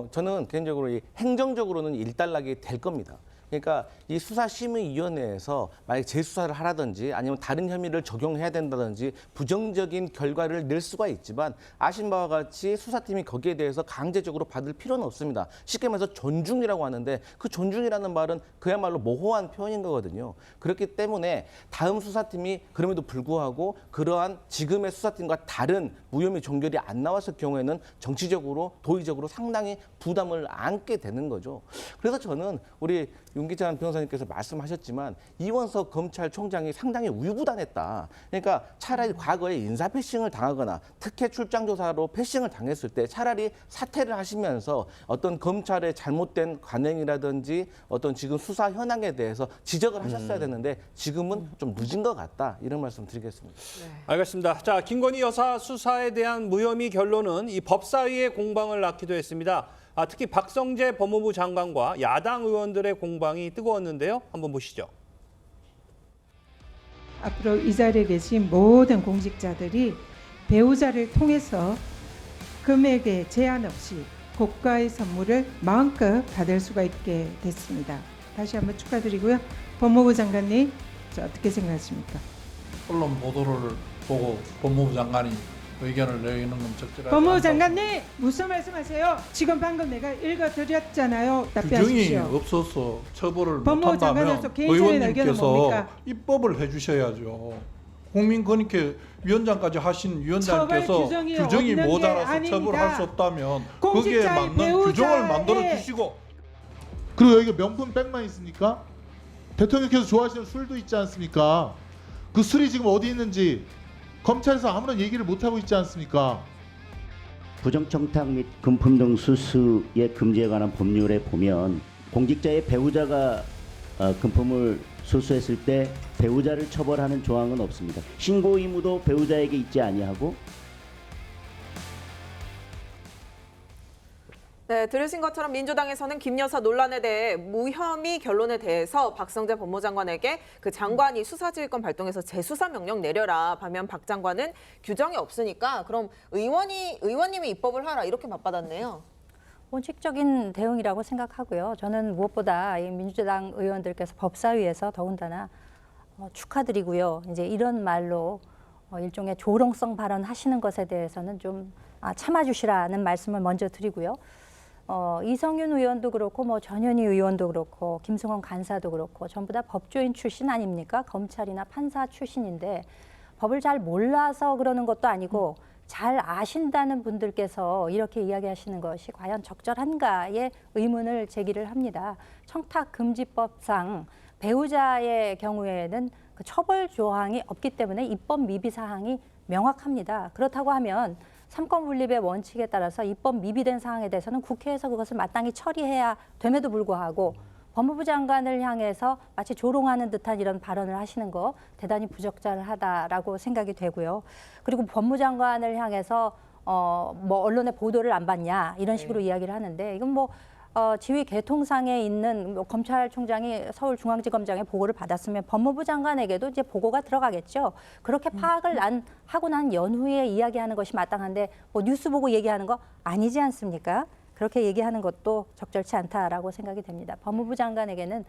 저는 개인적으로 행정적으로는 일단락이 될 겁니다. 그러니까 이 수사심의위원회에서 만약 재수사를 하라든지 아니면 다른 혐의를 적용해야 된다든지 부정적인 결과를 낼 수가 있지만, 아신 바와 같이 수사팀이 거기에 대해서 강제적으로 받을 필요는 없습니다. 쉽게 말해서 존중이라고 하는데, 그 존중이라는 말은 그야말로 모호한 표현인 거거든요. 그렇기 때문에 다음 수사팀이 그럼에도 불구하고 그러한 지금의 수사팀과 다른 무혐의 종결이 안 나왔을 경우에는 정치적으로 도의적으로 상당히 부담을 안게 되는 거죠. 그래서 저는 우리 윤기찬 변호사님께서 말씀하셨지만 이원석 검찰총장이 상당히 우유부단했다. 그러니까 차라리 과거에 인사패싱을 당하거나 특혜 출장조사로 패싱을 당했을 때 차라리 사퇴를 하시면서 어떤 검찰의 잘못된 관행이라든지 어떤 지금 수사 현황에 대해서 지적을 하셨어야 되는데 지금은 좀 늦은 것 같다. 이런 말씀 드리겠습니다. 알겠습니다. 자, 김건희 여사 수사에 대한 무혐의 결론은 이 법사위의 공방을 낳기도 했습니다. 특히 박성재 법무부 장관과 야당 의원들의 공방이 뜨거웠는데요. 한번 보시죠. 앞으로 이 자리에 계신 모든 공직자들이 배우자를 통해서 금액에 제한 없이 고가의 선물을 마음껏 받을 수가 있게 됐습니다. 다시 한번 축하드리고요. 법무부 장관님, 어떻게 생각하십니까? 언론 보도를 보고 법무부 장관이 의견을 내리는 건 적절하지 법무부 않다고. 장관님, 무슨 말씀하세요? 지금 방금 내가 읽어드렸잖아요. 규정이 답변하십시오. 없어서 처벌을 법무부 못한다면 장관으로서 개인적인 의견은 의원님께서 뭡니까? 입법을 해주셔야죠. 국민권익위 위원장까지 하신 위원장께서 처벌 규정이 규정이 없는 게 모자라서 아닙니다. 처벌할 수 없다면 거기에 공직자의 맞는 규정을 배우자의 만들어 주시고. 그리고 여기 명품 백만 있습니까? 대통령께서 좋아하시는 술도 있지 않습니까? 그 술이 지금 어디 있는지 검찰에서 아무런 얘기를 못하고 있지 않습니까? 부정청탁 및 금품 등 수수의 금지에 관한 법률에 보면 공직자의 배우자가 금품을 수수했을 때 배우자를 처벌하는 조항은 없습니다. 신고 의무도 배우자에게 있지 아니하고. 네, 들으신 것처럼 민주당에서는 김 여사 논란에 대해 무혐의 결론에 대해서 박성재 법무장관에게 그 장관이 수사지휘권 발동해서 재수사 명령 내려라. 반면 박 장관은 규정이 없으니까 그럼 의원님이 입법을 하라 이렇게 맞받았네요. 원칙적인 대응이라고 생각하고요. 저는 무엇보다 이 민주당 의원들께서 법사위에서 더군다나 축하드리고요. 이제 이런 말로 일종의 조롱성 발언하시는 것에 대해서는 좀 참아주시라는 말씀을 먼저 드리고요. 이성윤 의원도 그렇고 전현희 의원도 그렇고 김승원 간사도 그렇고 전부 다 법조인 출신 아닙니까? 검찰이나 판사 출신인데 법을 잘 몰라서 그러는 것도 아니고 잘 아신다는 분들께서 이렇게 이야기하시는 것이 과연 적절한가의 의문을 제기를 합니다. 청탁금지법상 배우자의 경우에는 그 처벌 조항이 없기 때문에 입법 미비 사항이 명확합니다. 그렇다고 하면 삼권 분립의 원칙에 따라서 입법 미비된 사항에 대해서는 국회에서 그것을 마땅히 처리해야 됨에도 불구하고 법무부 장관을 향해서 마치 조롱하는 듯한 이런 발언을 하시는 거 대단히 부적절하다라고 생각이 되고요. 그리고 법무부 장관을 향해서 뭐 언론의 보도를 안 받냐 이런 식으로 이야기를 하는데 이건 뭐 지휘 계통상에 있는 뭐 검찰총장이 서울중앙지검장의 보고를 받았으면 법무부 장관에게도 이제 보고가 들어가겠죠. 그렇게 파악을 하고 난 연후에 이야기하는 것이 마땅한데 뭐 뉴스 보고 얘기하는 거 아니지 않습니까? 그렇게 얘기하는 것도 적절치 않다라고 생각이 됩니다. 법무부 장관에게는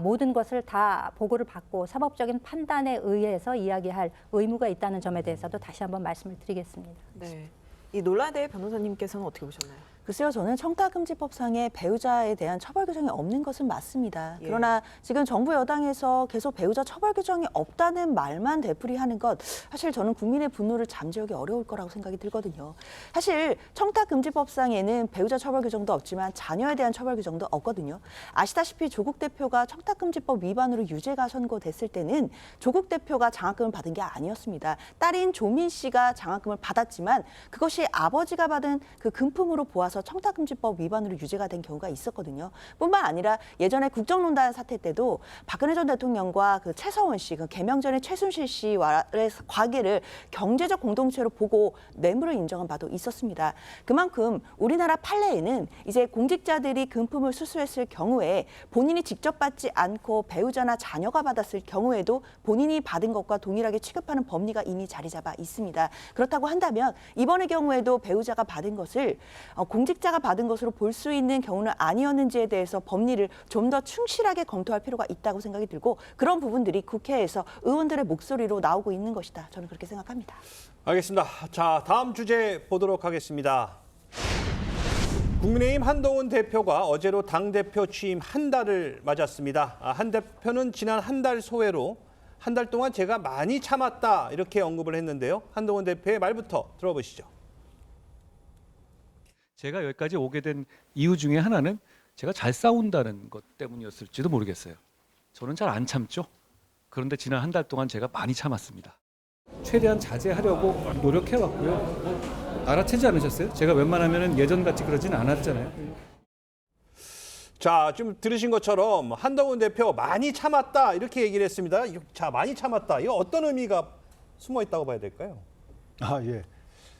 모든 것을 다 보고를 받고 사법적인 판단에 의해서 이야기할 의무가 있다는 점에 대해서도 다시 한번 말씀을 드리겠습니다. 네. 이 논란에 대해 변호사님께서는 어떻게 보셨나요? 글쎄요, 저는 청탁금지법상에 배우자에 대한 처벌 규정이 없는 것은 맞습니다. 예. 그러나 지금 정부 여당에서 계속 배우자 처벌 규정이 없다는 말만 되풀이하는 것, 사실 저는 국민의 분노를 잠재우기 어려울 거라고 생각이 들거든요. 사실 청탁금지법상에는 배우자 처벌 규정도 없지만 자녀에 대한 처벌 규정도 없거든요. 아시다시피 조국 대표가 청탁금지법 위반으로 유죄가 선고됐을 때는 조국 대표가 장학금을 받은 게 아니었습니다. 딸인 조민 씨가 장학금을 받았지만 그것이 아버지가 받은 그 금품으로 보아서 청탁금지법 위반으로 유죄가 된 경우가 있었거든요. 뿐만 아니라 예전에 국정농단 사태 때도 박근혜 전 대통령과 그 최서원 씨, 그 개명 전에 최순실 씨와의 관계를 경제적 공동체로 보고 뇌물을 인정한 바도 있었습니다. 그만큼 우리나라 판례에는 이제 공직자들이 금품을 수수했을 경우에 본인이 직접 받지 않고 배우자나 자녀가 받았을 경우에도 본인이 받은 것과 동일하게 취급하는 법리가 이미 자리 잡아 있습니다. 그렇다고 한다면 이번의 경우에도 배우자가 받은 것을 공직자가 받은 것으로 볼 수 있는 경우는 아니었는지에 대해서 법리를 좀 더 충실하게 검토할 필요가 있다고 생각이 들고 그런 부분들이 국회에서 의원들의 목소리로 나오고 있는 것이다. 저는 그렇게 생각합니다. 알겠습니다. 자, 다음 주제 보도록 하겠습니다. 국민의힘 한동훈 대표가 어제로 당대표 취임 한 달을 맞았습니다. 한 대표는 지난 한 달 소회로 한 달 동안 제가 많이 참았다 이렇게 언급을 했는데요. 한동훈 대표의 말부터 들어보시죠. 제가 여기까지 오게 된 이유 중에 하나는 제가 잘 싸운다는 것 때문이었을지도 모르겠어요. 저는 잘 안 참죠. 그런데 지난 한 달 동안 제가 많이 참았습니다. 최대한 자제하려고 노력해왔고요. 알아채지 않으셨어요? 제가 웬만하면 예전같이 그러진 않았잖아요. 자, 지금 들으신 것처럼 한동훈 대표 많이 참았다 이렇게 얘기를 했습니다. 자, 많이 참았다. 이거 어떤 의미가 숨어 있다고 봐야 될까요? 예.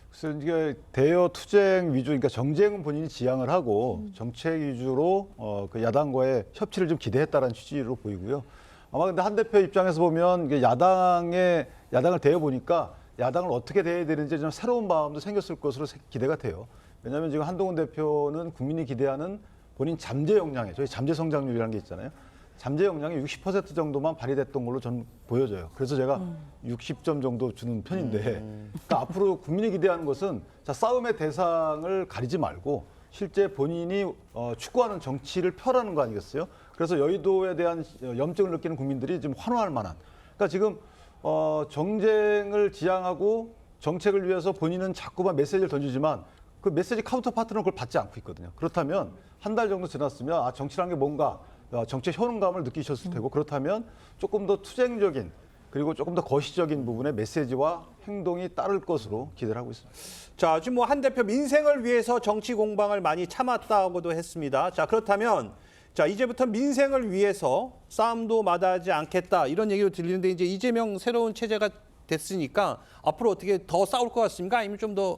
그래서 이게 대여 투쟁 위주, 그러니까 정쟁은 본인이 지향을 하고 정책 위주로 그 야당과의 협치를 좀 기대했다라는 취지로 보이고요. 아마 근데 한 대표 입장에서 보면 이게 야당을 대해 보니까 야당을 어떻게 대해야 되는지 좀 새로운 마음도 생겼을 것으로 기대가 돼요. 왜냐하면 지금 한동훈 대표는 국민이 기대하는 본인 잠재 역량에, 저희 잠재 성장률이라는 게 있잖아요. 잠재 역량이 60% 정도만 발휘됐던 걸로 전 보여져요. 그래서 제가 60점 정도 주는 편인데 그러니까 앞으로 국민이 기대하는 것은 자, 싸움의 대상을 가리지 말고 실제 본인이 추구하는 정치를 펴라는 거 아니겠어요? 그래서 여의도에 대한 염증을 느끼는 국민들이 지금 환호할 만한 그러니까 지금 정쟁을 지향하고 정책을 위해서 본인은 자꾸만 메시지를 던지지만 그 메시지 카운터 파트는 그걸 받지 않고 있거든요. 그렇다면 한 달 정도 지났으면 정치라는 게 뭔가 정치의 효능감을 느끼셨을 테고 그렇다면 조금 더 투쟁적인 그리고 조금 더 거시적인 부분의 메시지와 행동이 따를 것으로 기대를 하고 있습니다. 자, 지금 뭐 한 대표 민생을 위해서 정치 공방을 많이 참았다고도 했습니다. 자, 그렇다면 자, 이제부터 민생을 위해서 싸움도 마다하지 않겠다 이런 얘기도 들리는데 이제 이재명 새로운 체제가 됐으니까 앞으로 어떻게 더 싸울 것 같습니까? 아니면 좀 더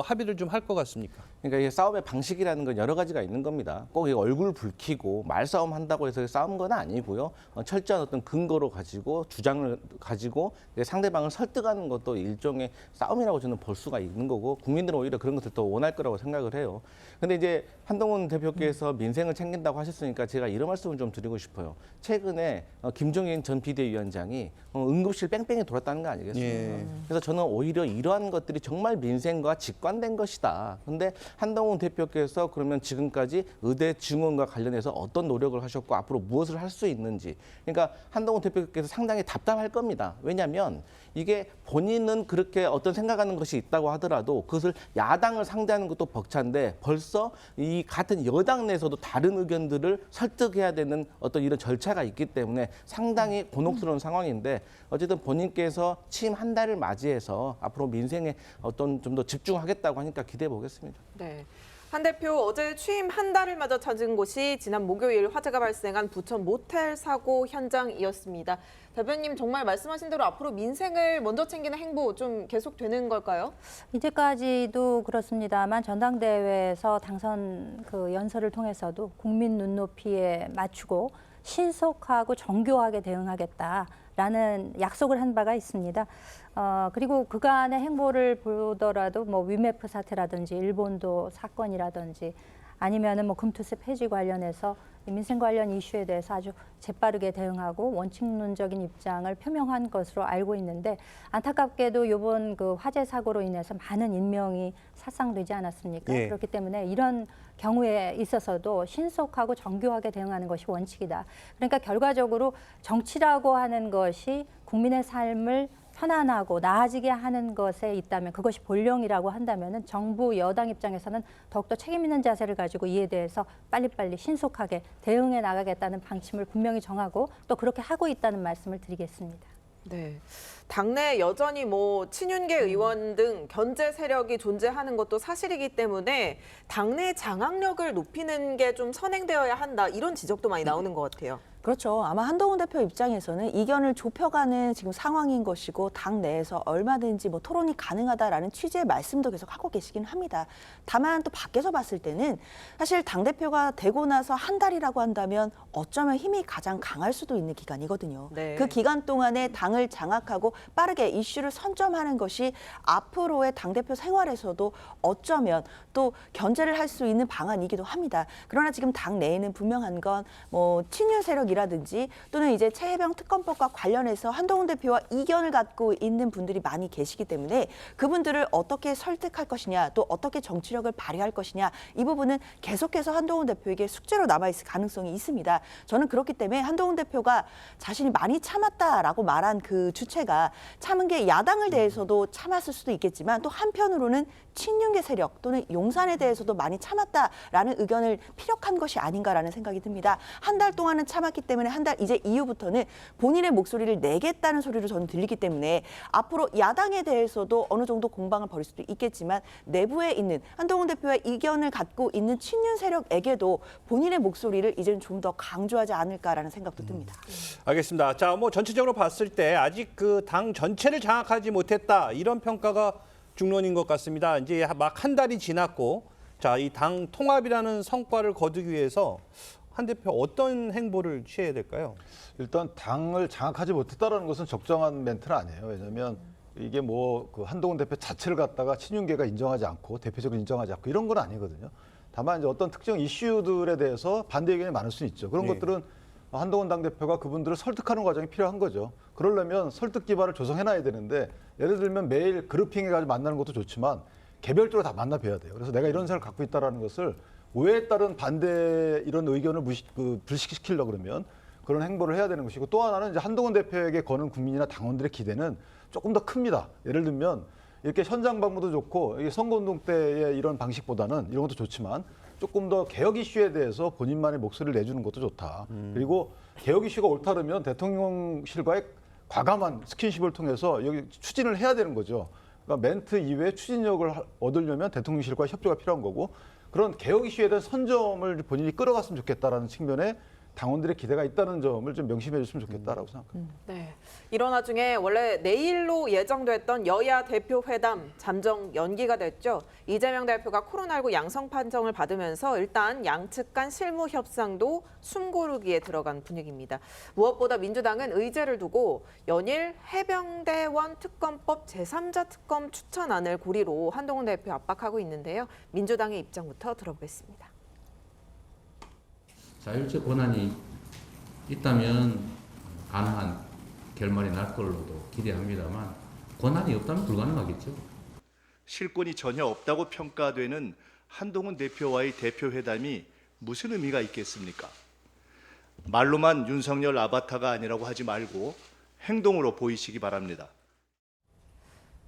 합의를 좀 할 것 같습니까? 그러니까 이 싸움의 방식이라는 건 여러 가지가 있는 겁니다. 꼭 얼굴 붉히고 말싸움 한다고 해서 싸운 건 아니고요. 철저한 어떤 근거로 가지고 주장을 가지고 상대방을 설득하는 것도 일종의 싸움이라고 저는 볼 수가 있는 거고 국민들은 오히려 그런 것을 더 원할 거라고 생각을 해요. 근데 이제 한동훈 대표께서 민생을 챙긴다고 하셨으니까 제가 이런 말씀을 좀 드리고 싶어요. 최근에 김종인 전 비대위원장이 응급실 뺑뺑이 돌았다는 거 아니겠습니까? 예. 그래서 저는 오히려 이러한 것들이 정말 민생과 직관된 것이다. 근데 한동훈 대표께서 그러면 지금까지 의대 증원과 관련해서 어떤 노력을 하셨고 앞으로 무엇을 할 수 있는지. 그러니까 한동훈 대표께서 상당히 답답할 겁니다. 왜냐하면 이게 본인은 그렇게 어떤 생각하는 것이 있다고 하더라도 그것을 야당을 상대하는 것도 벅찬데 벌써 이 같은 여당 내에서도 다른 의견들을 설득해야 되는 어떤 이런 절차가 있기 때문에 상당히 곤혹스러운 상황인데 어쨌든 본인께서 취임 한 달을 맞이해서 앞으로 민생에 어떤 좀 더 집중하겠다고 하니까 기대해 보겠습니다. 네. 한 대표 어제 취임 한 달을 맞아 찾은 곳이 지난 목요일 화재가 발생한 부천 모텔 사고 현장이었습니다. 대표님 정말 말씀하신 대로 앞으로 민생을 먼저 챙기는 행보 좀 계속되는 걸까요? 이제까지도 그렇습니다만 전당대회에서 당선 그 연설을 통해서도 국민 눈높이에 맞추고 신속하고 정교하게 대응하겠다라는 약속을 한 바가 있습니다. 그리고 그간의 행보를 보더라도 뭐 위메프 사태라든지 일본도 사건이라든지 아니면은 뭐 금투세 폐지 관련해서 민생 관련 이슈에 대해서 아주 재빠르게 대응하고 원칙론적인 입장을 표명한 것으로 알고 있는데 안타깝게도 이번 그 화재 사고로 인해서 많은 인명이 살상되지 않았습니까? 예. 그렇기 때문에 이런 경우에 있어서도 신속하고 정교하게 대응하는 것이 원칙이다. 그러니까 결과적으로 정치라고 하는 것이 국민의 삶을 편안하고 나아지게 하는 것에 있다면 그것이 본령이라고 한다면 정부 여당 입장에서는 더욱더 책임 있는 자세를 가지고 이에 대해서 빨리빨리 신속하게 대응해 나가겠다는 방침을 분명히 정하고 또 그렇게 하고 있다는 말씀을 드리겠습니다. 네. 당내 여전히 뭐 친윤계 의원 등 견제 세력이 존재하는 것도 사실이기 때문에 당내 장악력을 높이는 게 좀 선행되어야 한다 이런 지적도 많이 나오는 것 같아요. 그렇죠. 아마 한동훈 대표 입장에서는 이견을 좁혀가는 지금 상황인 것이고 당 내에서 얼마든지 뭐 토론이 가능하다라는 취지의 말씀도 계속 하고 계시긴 합니다. 다만 또 밖에서 봤을 때는 사실 당대표가 되고 나서 한 달이라고 한다면 어쩌면 힘이 가장 강할 수도 있는 기간이거든요. 네. 그 기간 동안에 당을 장악하고 빠르게 이슈를 선점하는 것이 앞으로의 당대표 생활에서도 어쩌면 또 견제를 할 수 있는 방안이기도 합니다. 그러나 지금 당 내에는 분명한 건 뭐 친윤 세력이라든지 또는 이제 최혜병 특검법과 관련해서 한동훈 대표와 이견을 갖고 있는 분들이 많이 계시기 때문에 그분들을 어떻게 설득할 것이냐 또 어떻게 정치력을 발휘할 것이냐 이 부분은 계속해서 한동훈 대표에게 숙제로 남아있을 가능성이 있습니다. 저는 그렇기 때문에 한동훈 대표가 자신이 많이 참았다라고 말한 그 주체가 참은 게 야당을 대해서도 참았을 수도 있겠지만 또 한편으로는 친윤계 세력 또는 용산에 대해서도 많이 참았다라는 의견을 피력한 것이 아닌가라는 생각이 듭니다. 한 달 동안은 참았기 때문에 한 달 이제 이후부터는 본인의 목소리를 내겠다는 소리로 저는 들리기 때문에 앞으로 야당에 대해서도 어느 정도 공방을 벌일 수도 있겠지만 내부에 있는 한동훈 대표의 이견을 갖고 있는 친윤 세력에게도 본인의 목소리를 이제는 좀 더 강조하지 않을까라는 생각도 듭니다. 알겠습니다. 자, 뭐 전체적으로 봤을 때 아직 그 당 전체를 장악하지 못했다 이런 평가가 중론인 것 같습니다. 이제 막 한 달이 지났고, 자, 이 당 통합이라는 성과를 거두기 위해서 한 대표 어떤 행보를 취해야 될까요? 일단 당을 장악하지 못했다라는 것은 적정한 멘트는 아니에요. 왜냐하면 이게 뭐 그 한동훈 대표 자체를 갖다가 친윤계가 인정하지 않고 대표적으로 인정하지 않고 이런 건 아니거든요. 다만 이제 어떤 특정 이슈들에 대해서 반대 의견이 많을 수 있죠. 그런 것들은 한동훈 당대표가 그분들을 설득하는 과정이 필요한 거죠. 그러려면 설득 기반을 조성해놔야 되는데 예를 들면 매일 그룹핑해가지고 만나는 것도 좋지만 개별적으로 다 만나 뵈야 돼요. 그래서 내가 이런 생각을 갖고 있다는 것을 오해에 따른 반대 이런 의견을 불식시키려고 그러면 그런 행보를 해야 되는 것이고 또 하나는 이제 한동훈 대표에게 거는 국민이나 당원들의 기대는 조금 더 큽니다. 예를 들면 이렇게 현장 방문도 좋고 선거운동 때의 이런 방식보다는 이런 것도 좋지만 조금 더 개혁 이슈에 대해서 본인만의 목소리를 내주는 것도 좋다. 그리고 개혁 이슈가 옳다면 대통령실과의 과감한 스킨십을 통해서 여기 추진을 해야 되는 거죠. 그러니까 멘트 이외에 추진력을 얻으려면 대통령실과의 협조가 필요한 거고 그런 개혁 이슈에 대한 선점을 본인이 끌어갔으면 좋겠다라는 측면에 당원들의 기대가 있다는 점을 좀 명심해 줬으면 좋겠다라고 생각합니다. 네. 이런 와중에 원래 내일로 예정됐던 여야 대표 회담 잠정 연기가 됐죠. 이재명 대표가 코로나19 양성 판정을 받으면서 일단 양측 간 실무 협상도 숨고르기에 들어간 분위기입니다. 무엇보다 민주당은 의제를 두고 연일 해병대원 특검법 제3자 특검 추천안을 고리로 한동훈 대표 압박하고 있는데요. 민주당의 입장부터 들어보겠습니다. 자율적 권한이 있다면 가능한 결말이 날 걸로도 기대합니다만 권한이 없다면 불가능하겠죠. 실권이 전혀 없다고 평가되는 한동훈 대표와의 대표 회담이 무슨 의미가 있겠습니까? 말로만 윤석열 아바타가 아니라고 하지 말고 행동으로 보이시기 바랍니다.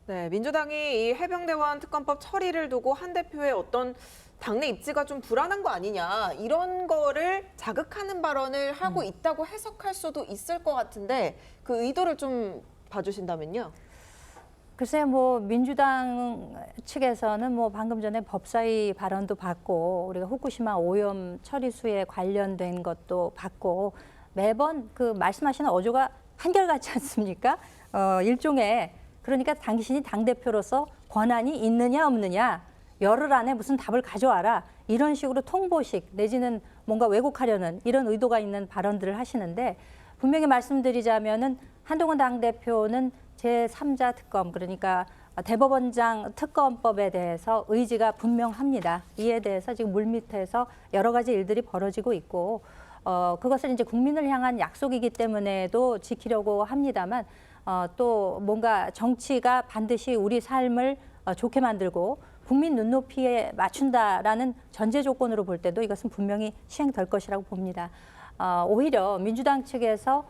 네, 민주당이 이 해병대원 특검법 처리를 두고 한 대표의 어떤 당내 입지가 좀 불안한 거 아니냐, 이런 거를 자극하는 발언을 하고 있다고 해석할 수도 있을 것 같은데 그 의도를 좀 봐주신다면요. 글쎄 뭐 민주당 측에서는 뭐 방금 전에 법사위 발언도 받고 우리가 후쿠시마 오염 처리수에 관련된 것도 받고 매번 그 말씀하시는 어조가 한결같지 않습니까? 일종의 그러니까 당신이 당대표로서 권한이 있느냐 없느냐 열흘 안에 무슨 답을 가져와라 이런 식으로 통보식 내지는 뭔가 왜곡하려는 이런 의도가 있는 발언들을 하시는데 분명히 말씀드리자면은 한동훈 당대표는 제3자 특검 그러니까 대법원장 특검법에 대해서 의지가 분명합니다. 이에 대해서 지금 물밑에서 여러 가지 일들이 벌어지고 있고 그것을 이제 국민을 향한 약속이기 때문에도 지키려고 합니다만 또 뭔가 정치가 반드시 우리 삶을 좋게 만들고 국민 눈높이에 맞춘다라는 전제 조건으로 볼 때도 이것은 분명히 시행될 것이라고 봅니다. 오히려 민주당 측에서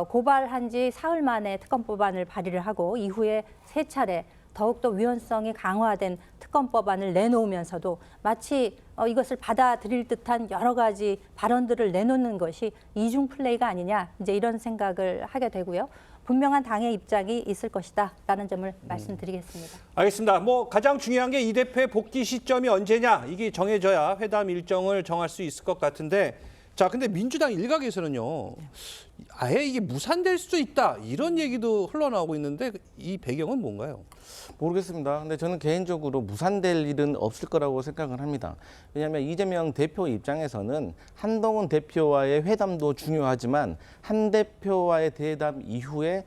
고발한 지 사흘 만에 특검법안을 발의를 하고 이후에 세 차례 더욱더 위헌성이 강화된 특검법안을 내놓으면서도 마치 이것을 받아들일 듯한 여러 가지 발언들을 내놓는 것이 이중 플레이가 아니냐 이제 이런 생각을 하게 되고요. 분명한 당의 입장이 있을 것이다라는 점을 말씀드리겠습니다. 알겠습니다. 뭐 가장 중요한 게 이 대표의 복귀 시점이 언제냐 이게 정해져야 회담 일정을 정할 수 있을 것 같은데 자 근데 민주당 일각에서는요 아예 이게 무산될 수도 있다 이런 얘기도 흘러나오고 있는데 이 배경은 뭔가요? 모르겠습니다. 근데 저는 개인적으로 무산될 일은 없을 거라고 생각을 합니다. 왜냐하면 이재명 대표 입장에서는 한동훈 대표와의 회담도 중요하지만 한 대표와의 대담 이후에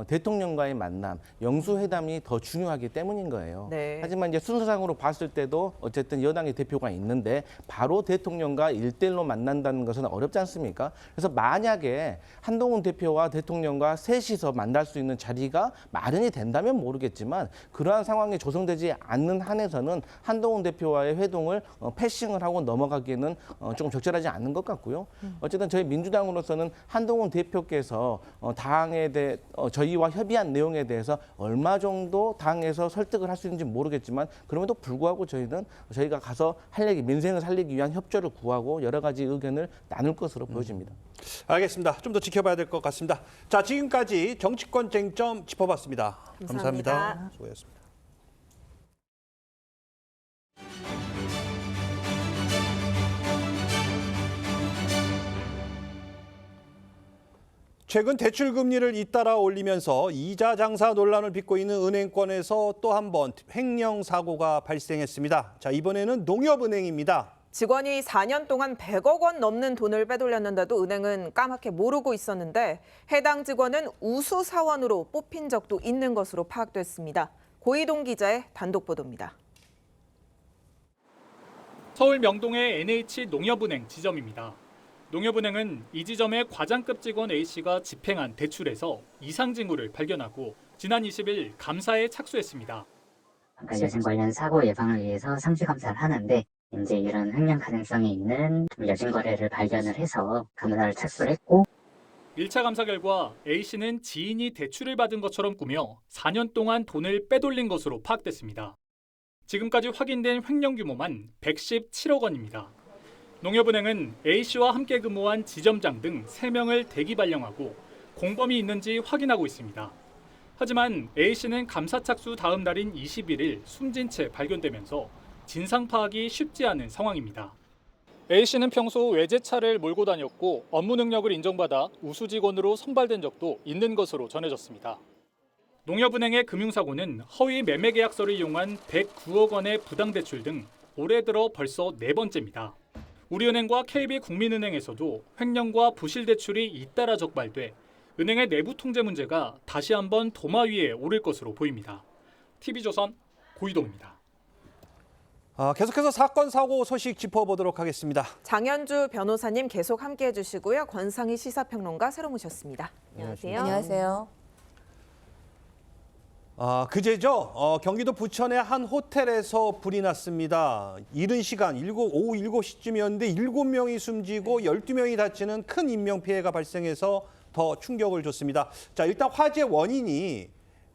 대통령과의 만남, 영수회담이 더 중요하기 때문인 거예요. 네. 하지만 이제 순서상으로 봤을 때도 어쨌든 여당의 대표가 있는데 바로 대통령과 1대1로 만난다는 것은 어렵지 않습니까? 그래서 만약에 한동훈 대표와 대통령과 셋이서 만날 수 있는 자리가 마련이 된다면 모르겠지만 그러한 상황이 조성되지 않는 한에서는 한동훈 대표와의 회동을 패싱을 하고 넘어가기에는 조금 적절하지 않는 것 같고요. 어쨌든 저희 민주당으로서는 한동훈 대표께서 당에 대해 저희와 협의한 내용에 대해서 얼마 정도 당에서 설득을 할 수 있는지 모르겠지만 그럼에도 불구하고 저희는 저희가 가서 할 얘기, 민생을 살리기 위한 협조를 구하고 여러 가지 의견을 나눌 것으로 보여집니다. 알겠습니다. 좀 더 지켜봐야 될 것 같습니다. 자, 지금까지 정치권 쟁점 짚어봤습니다. 감사합니다. 수고하셨습니다. 최근 대출 금리를 잇따라 올리면서 이자 장사 논란을 빚고 있는 은행권에서 또 한 번 횡령 사고가 발생했습니다. 자, 이번에는 농협은행입니다. 직원이 4년 동안 100억 원 넘는 돈을 빼돌렸는데도 은행은 까맣게 모르고 있었는데 해당 직원은 우수 사원으로 뽑힌 적도 있는 것으로 파악됐습니다. 고이동 기자의 단독 보도입니다. 서울 명동의 NH 농협은행 지점입니다. 농협은행은 이 지점의 과장급 직원 A씨가 집행한 대출에서 이상 징후를 발견하고 지난 20일 감사에 착수했습니다. 여신 관련 사고 예방을 위해서 상시 감사를 하는데 이제 이런 횡령 가능성이 있는 여신 거래를 발견을 해서 감사를 착수를 했고 1차 감사 결과 A씨는 지인이 대출을 받은 것처럼 꾸며 4년 동안 돈을 빼돌린 것으로 파악됐습니다. 지금까지 확인된 횡령 규모만 117억 원입니다. 농협은행은 A씨와 함께 근무한 지점장 등 3명을 대기 발령하고 공범이 있는지 확인하고 있습니다. 하지만 A씨는 감사 착수 다음 날인 21일 숨진 채 발견되면서 진상 파악이 쉽지 않은 상황입니다. A씨는 평소 외제차를 몰고 다녔고 업무 능력을 인정받아 우수 직원으로 선발된 적도 있는 것으로 전해졌습니다. 농협은행의 금융사고는 허위 매매 계약서를 이용한 109억 원의 부당대출 등 올해 들어 벌써 4번째입니다. 우리은행과 KB국민은행에서도 횡령과 부실 대출이 잇따라 적발돼 은행의 내부 통제 문제가 다시 한번 도마 위에 오를 것으로 보입니다. TV조선 고이동입니다. 계속해서 사건 사고 소식 짚어보도록 하겠습니다. 장현주 변호사님 계속 함께해 주시고요. 권상희 시사평론가 새로 모셨습니다. 안녕하세요. 안녕하세요. 그제죠. 경기도 부천의 한 호텔에서 불이 났습니다. 이른 시간 오후 7시쯤이었는데 7명이 숨지고 12명이 다치는 큰 인명피해가 발생해서 더 충격을 줬습니다. 자, 일단 화재 원인이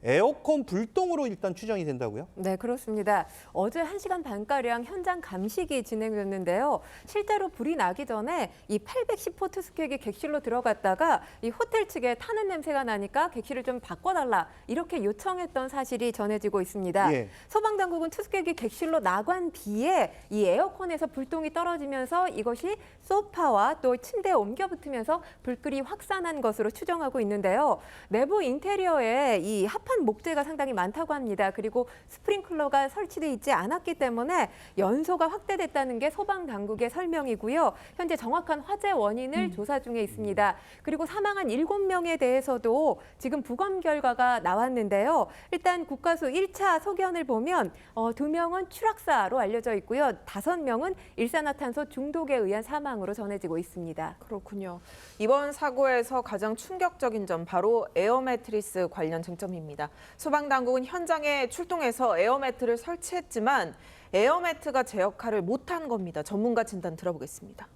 에어컨 불똥으로 일단 추정이 된다고요? 네, 그렇습니다. 어제 1시간 반가량 현장 감식이 진행됐는데요. 실제로 불이 나기 전에 이 810포트 스퀘기 객실로 들어갔다가 이 호텔 측에 타는 냄새가 나니까 객실을 좀 바꿔달라 이렇게 요청했던 사실이 전해지고 있습니다. 예. 소방당국은 투스케기 객실로 나간 뒤에 이 에어컨에서 불똥이 떨어지면서 이것이 소파와 또 침대에 옮겨 붙으면서 불길이 확산한 것으로 추정하고 있는데요. 내부 인테리어에 이 합판 목재가 상당히 많다고 합니다. 그리고 스프링클러가 설치돼 있지 않았기 때문에 연소가 확대됐다는 게 소방당국의 설명이고요. 현재 정확한 화재 원인을 조사 중에 있습니다. 그리고 사망한 7명에 대해서도 지금 부검 결과가 나왔는데요. 일단 국가수 1차 소견을 보면 2명은 추락사로 알려져 있고요. 5명은 일산화탄소 중독에 의한 사망으로 전해지고 있습니다. 그렇군요. 이번 사고에서 가장 충격적인 점 바로 에어 매트리스 관련 쟁점입니다. 소방당국은 현장에 출동해서 에어매트를 설치했지만 에어매트가 제 역할을 못한 겁니다. 전문가 진단 들어보겠습니다.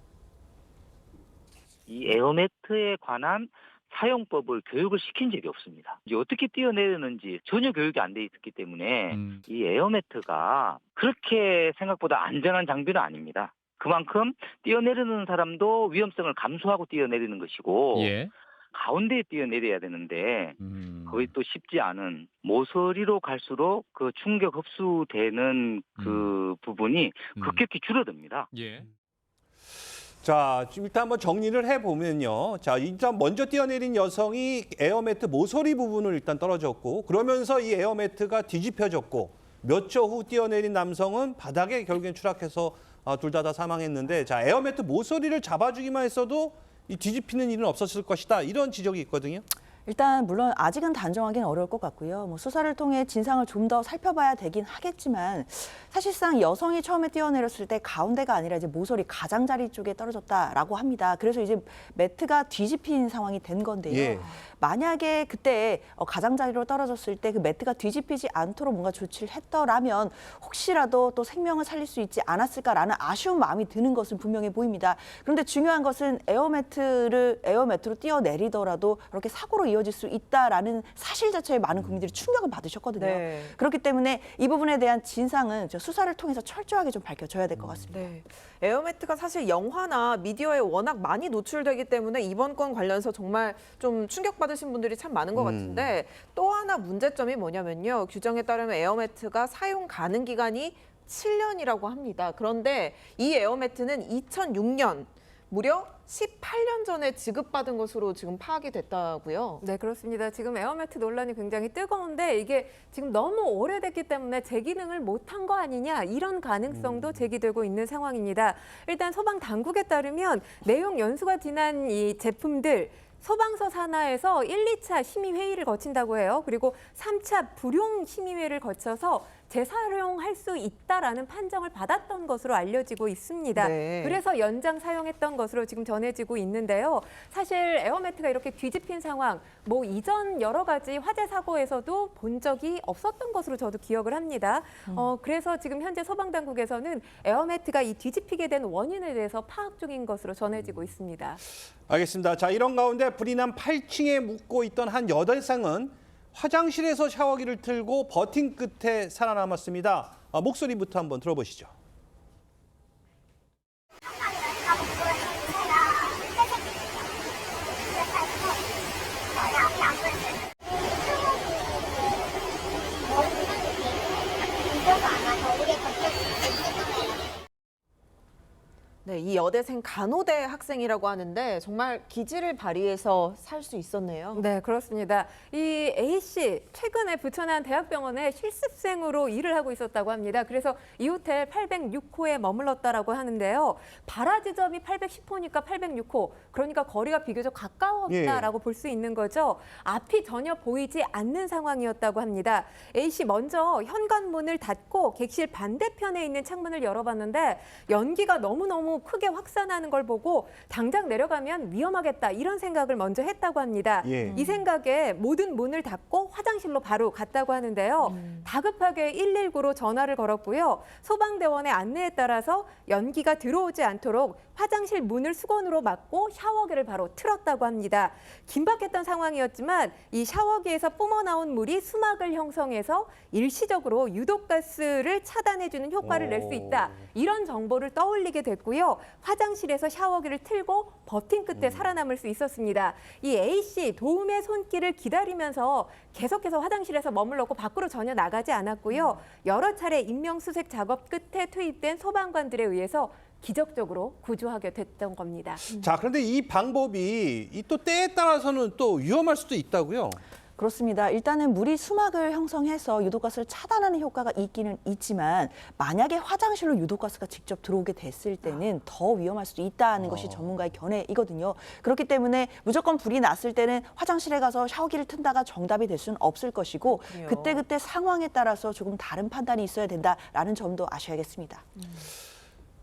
이 에어매트에 관한 사용법을 교육을 시킨 적이 없습니다. 이제 어떻게 뛰어내리는지 전혀 교육이 안 돼 있기 때문에 이 에어매트가 그렇게 생각보다 안전한 장비는 아닙니다. 그만큼 뛰어내리는 사람도 위험성을 감수하고 뛰어내리는 것이고 가운데에 뛰어내려야 되는데 거의 또 쉽지 않은 모서리로 갈수록 그 충격 흡수되는 그 부분이 급격히 줄어듭니다. 자, 일단 한번 정리를 해보면요. 자, 일단 먼저 뛰어내린 여성이 에어매트 모서리 부분을 일단 떨어졌고 그러면서 이 에어매트가 뒤집혀졌고 몇 초 후 뛰어내린 남성은 바닥에 결국엔 추락해서 둘 다 사망했는데 자, 에어매트 모서리를 잡아주기만 했어도 이 뒤집히는 일은 없었을 것이다. 이런 지적이 있거든요. 일단 물론 아직은 단정하기는 어려울 것 같고요. 뭐 수사를 통해 진상을 좀 더 살펴봐야 되긴 하겠지만 사실상 여성이 처음에 뛰어내렸을 때 가운데가 아니라 이제 모서리 가장자리 쪽에 떨어졌다라고 합니다. 그래서 이제 매트가 뒤집힌 상황이 된 건데요. 예. 만약에 그때 가장자리로 떨어졌을 때 그 매트가 뒤집히지 않도록 뭔가 조치를 했더라면 혹시라도 또 생명을 살릴 수 있지 않았을까라는 아쉬운 마음이 드는 것은 분명해 보입니다. 그런데 중요한 것은 에어매트로 뛰어내리더라도 이렇게 사고로 이어질 수 있다라는 사실 자체에 많은 국민들이 충격을 받으셨거든요. 네. 그렇기 때문에 이 부분에 대한 진상은 수사를 통해서 철저하게 좀 밝혀져야 될 것 같습니다. 네. 에어매트가 사실 영화나 미디어에 워낙 많이 노출되기 때문에 이번 건 관련해서 정말 좀 충격받으신 분들이 참 많은 것 같은데 또 하나 문제점이 뭐냐면요. 규정에 따르면 에어매트가 사용 가능 기간이 7년이라고 합니다. 그런데 이 에어매트는 2006년 무려 18년 전에 지급받은 것으로 지금 파악이 됐다고요? 네, 그렇습니다. 지금 에어매트 논란이 굉장히 뜨거운데 이게 지금 너무 오래됐기 때문에 재기능을 못한 거 아니냐 이런 가능성도 제기되고 있는 상황입니다. 일단 소방당국에 따르면 내용 연수가 지난 이 제품들 소방서 산하에서 1, 2차 심의회의를 거친다고 해요. 그리고 3차 불용 심의회를 거쳐서 재사용할 수 있다라는 판정을 받았던 것으로 알려지고 있습니다. 네. 그래서 연장 사용했던 것으로 지금 전해지고 있는데요. 사실 에어매트가 이렇게 뒤집힌 상황, 뭐 이전 여러 가지 화재 사고에서도 본 적이 없었던 것으로 저도 기억을 합니다. 그래서 지금 현재 소방당국에서는 에어매트가 이 뒤집히게 된 원인에 대해서 파악 중인 것으로 전해지고 있습니다. 알겠습니다. 자, 이런 가운데 불이 난 8층에 묵고 있던 한 여대생은 화장실에서 샤워기를 틀고 버틴 끝에 살아남았습니다. 목소리부터 한번 들어보시죠. 네, 이 여대생 간호대 학생이라고 하는데 정말 기지를 발휘해서 살 수 있었네요. 네, 그렇습니다. 이 A씨 최근에 부천의 한 대학병원에 실습생으로 일을 하고 있었다고 합니다. 그래서 이 호텔 806호에 머물렀다라고 하는데요. 발화 지점이 810호니까 806호, 그러니까 거리가 비교적 가까웠다라고 볼 수 있는 거죠. 앞이 전혀 보이지 않는 상황이었다고 합니다. A씨 먼저 현관문을 닫고 객실 반대편에 있는 창문을 열어봤는데 연기가 너무너무 크게 크게 확산하는 걸 보고 당장 내려가면 위험하겠다 이런 생각을 먼저 했다고 합니다. 예. 이 생각에 모든 문을 닫고 화장실로 바로 갔다고 하는데요. 다급하게 119로 전화를 걸었고요. 소방대원의 안내에 따라서 연기가 들어오지 않도록 화장실 문을 수건으로 막고 샤워기를 바로 틀었다고 합니다. 긴박했던 상황이었지만 이 샤워기에서 뿜어나온 물이 수막을 형성해서 일시적으로 유독가스를 차단해주는 효과를 낼 수 있다. 이런 정보를 떠올리게 됐고요. 화장실에서 샤워기를 틀고 버틴 끝에 살아남을 수 있었습니다. 이 A씨 도움의 손길을 기다리면서 계속해서 화장실에서 머물렀고 밖으로 전혀 나가지 않았고요. 여러 차례 인명수색 작업 끝에 투입된 소방관들에 의해서 기적적으로 구조하게 됐던 겁니다. 자, 그런데 이 방법이 또 때에 따라서는 또 위험할 수도 있다고요? 그렇습니다. 일단은 물이 수막을 형성해서 유독가스를 차단하는 효과가 있기는 있지만 만약에 화장실로 유독가스가 직접 들어오게 됐을 때는 더 위험할 수도 있다는 것이 전문가의 견해이거든요. 그렇기 때문에 무조건 불이 났을 때는 화장실에 가서 샤워기를 튼다가 정답이 될 수는 없을 것이고 그래요. 그때그때 상황에 따라서 조금 다른 판단이 있어야 된다라는 점도 아셔야겠습니다.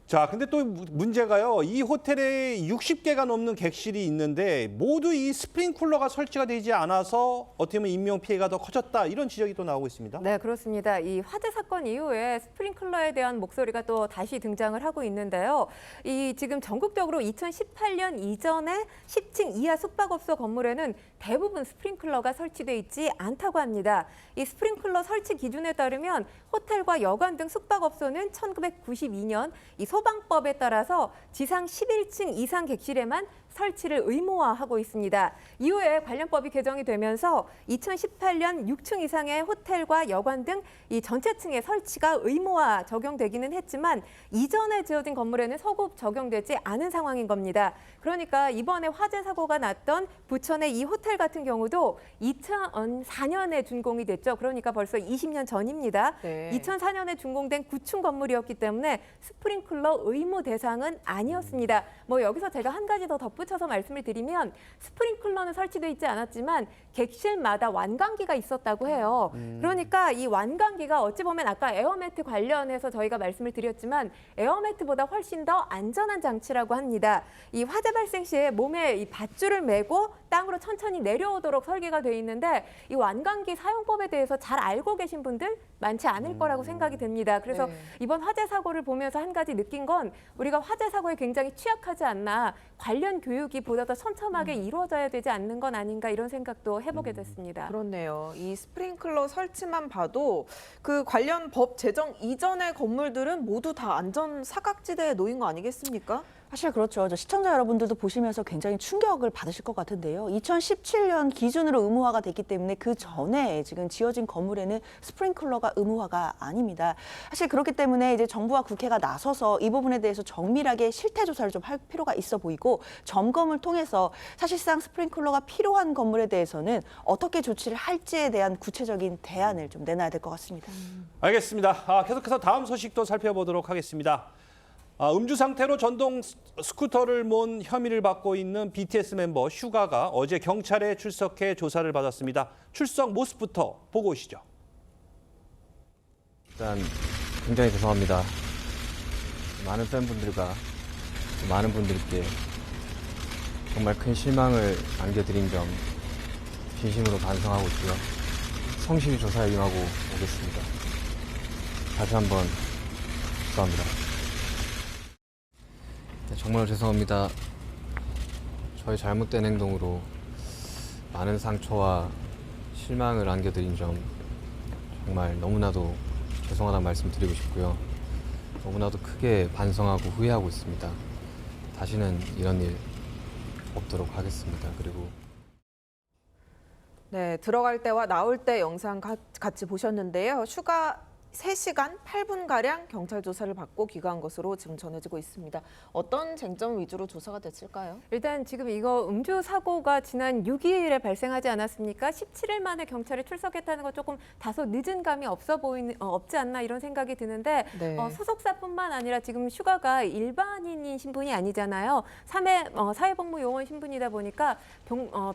자, 근데 또 문제가요. 이 호텔에 60개가 넘는 객실이 있는데 모두 이 스프링쿨러가 설치가 되지 않아서 어떻게 보면 인명 피해가 더 커졌다. 이런 지적이 또 나오고 있습니다. 네, 그렇습니다. 이 화재 사건 이후에 스프링클러에 대한 목소리가 또 다시 등장을 하고 있는데요. 이 지금 전국적으로 2018년 이전에 10층 이하 숙박업소 건물에는 대부분 스프링클러가 설치돼 있지 않다고 합니다. 이 스프링클러 설치 기준에 따르면 호텔과 여관 등 숙박업소는 1992년 이 소방법에 따라서 지상 11층 이상 객실에만 설치를 의무화하고 있습니다. 이후에 관련법이 개정이 되면서 2018년 6층 이상의 호텔과 여관 등 이 전체 층에 설치가 의무화 적용되기는 했지만 이전에 지어진 건물에는 소급 적용되지 않은 상황인 겁니다. 그러니까 이번에 화재 사고가 났던 부천의 이 호텔 같은 경우도 2004년에 준공이 됐죠. 그러니까 벌써 20년 전입니다. 네. 2004년에 준공된 9층 건물이었기 때문에 스프링클러 의무 대상은 아니었습니다. 뭐 여기서 제가 한 가지 더 덧붙여서 말씀을 드리면 스프링클러는 설치돼 있지 않았지만 객실마다 완강기가 있었다고 해요. 그러니까 이 완강기가 어찌 보면 아까 에어매트 관련해서 저희가 말씀을 드렸지만 에어매트보다 훨씬 더 안전한 장치라고 합니다. 이 화재 발생 시에 몸에 이 밧줄을 메고 땅으로 천천히 내려오도록 설계가 돼 있는데 이 완강기 사용법에 대해서 잘 알고 계신 분들 많지 않을 거라고 생각이 됩니다. 그래서 이번 화재 사고를 보면서 한 가지 느낀 건 우리가 화재 사고에 굉장히 취약하지 않나, 관련 교육이 보다 더 촘촘하게 이루어져야 되지 않는 건 아닌가 이런 생각도 해보게 됐습니다. 그렇네요. 이 스프링클러 설치만 봐도 그 관련 법 제정 이전의 건물들은 모두 다 안전 사각지대에 놓인 거 아니겠습니까? 사실 그렇죠. 시청자 여러분들도 보시면서 굉장히 충격을 받으실 것 같은데요. 2017년 기준으로 의무화가 됐기 때문에 그 전에 지금 지어진 건물에는 스프링클러가 의무화가 아닙니다. 사실 그렇기 때문에 이제 정부와 국회가 나서서 이 부분에 대해서 정밀하게 실태 조사를 좀 할 필요가 있어 보이고 점검을 통해서 사실상 스프링클러가 필요한 건물에 대해서는 어떻게 조치를 할지에 대한 구체적인 대안을 좀 내놔야 될 것 같습니다. 알겠습니다. 계속해서 다음 소식도 살펴보도록 하겠습니다. 음주 상태로 전동 스쿠터를 몬 혐의를 받고 있는 BTS 멤버 슈가가 어제 경찰에 출석해 조사를 받았습니다. 출석 모습부터 보고 오시죠. 일단 굉장히 죄송합니다. 많은 팬분들과 많은 분들께 정말 큰 실망을 안겨드린 점 진심으로 반성하고 있고요. 성실히 조사에 임하고 오겠습니다. 다시 한번 죄송합니다. 네, 정말 죄송합니다. 저의 잘못된 행동으로 많은 상처와 실망을 안겨드린 점 정말 너무나도 죄송하다는 말씀 드리고 싶고요. 너무나도 크게 반성하고 후회하고 있습니다. 다시는 이런 일 없도록 하겠습니다. 그리고 네, 들어갈 때와 나올 때 영상 같이 보셨는데요. 슈가 3시간 8분가량 경찰 조사를 받고 귀가한 것으로 지금 전해지고 있습니다. 어떤 쟁점 위주로 조사가 됐을까요? 일단 지금 이거 음주 사고가 지난 6일에 발생하지 않았습니까? 17일 만에 경찰에 출석했다는 건 조금 다소 늦은 감이 없지 않나 이런 생각이 드는데 네. 소속사뿐만 아니라 지금 슈가가 일반인인 신분이 아니잖아요. 사회복무요원 신분이다 보니까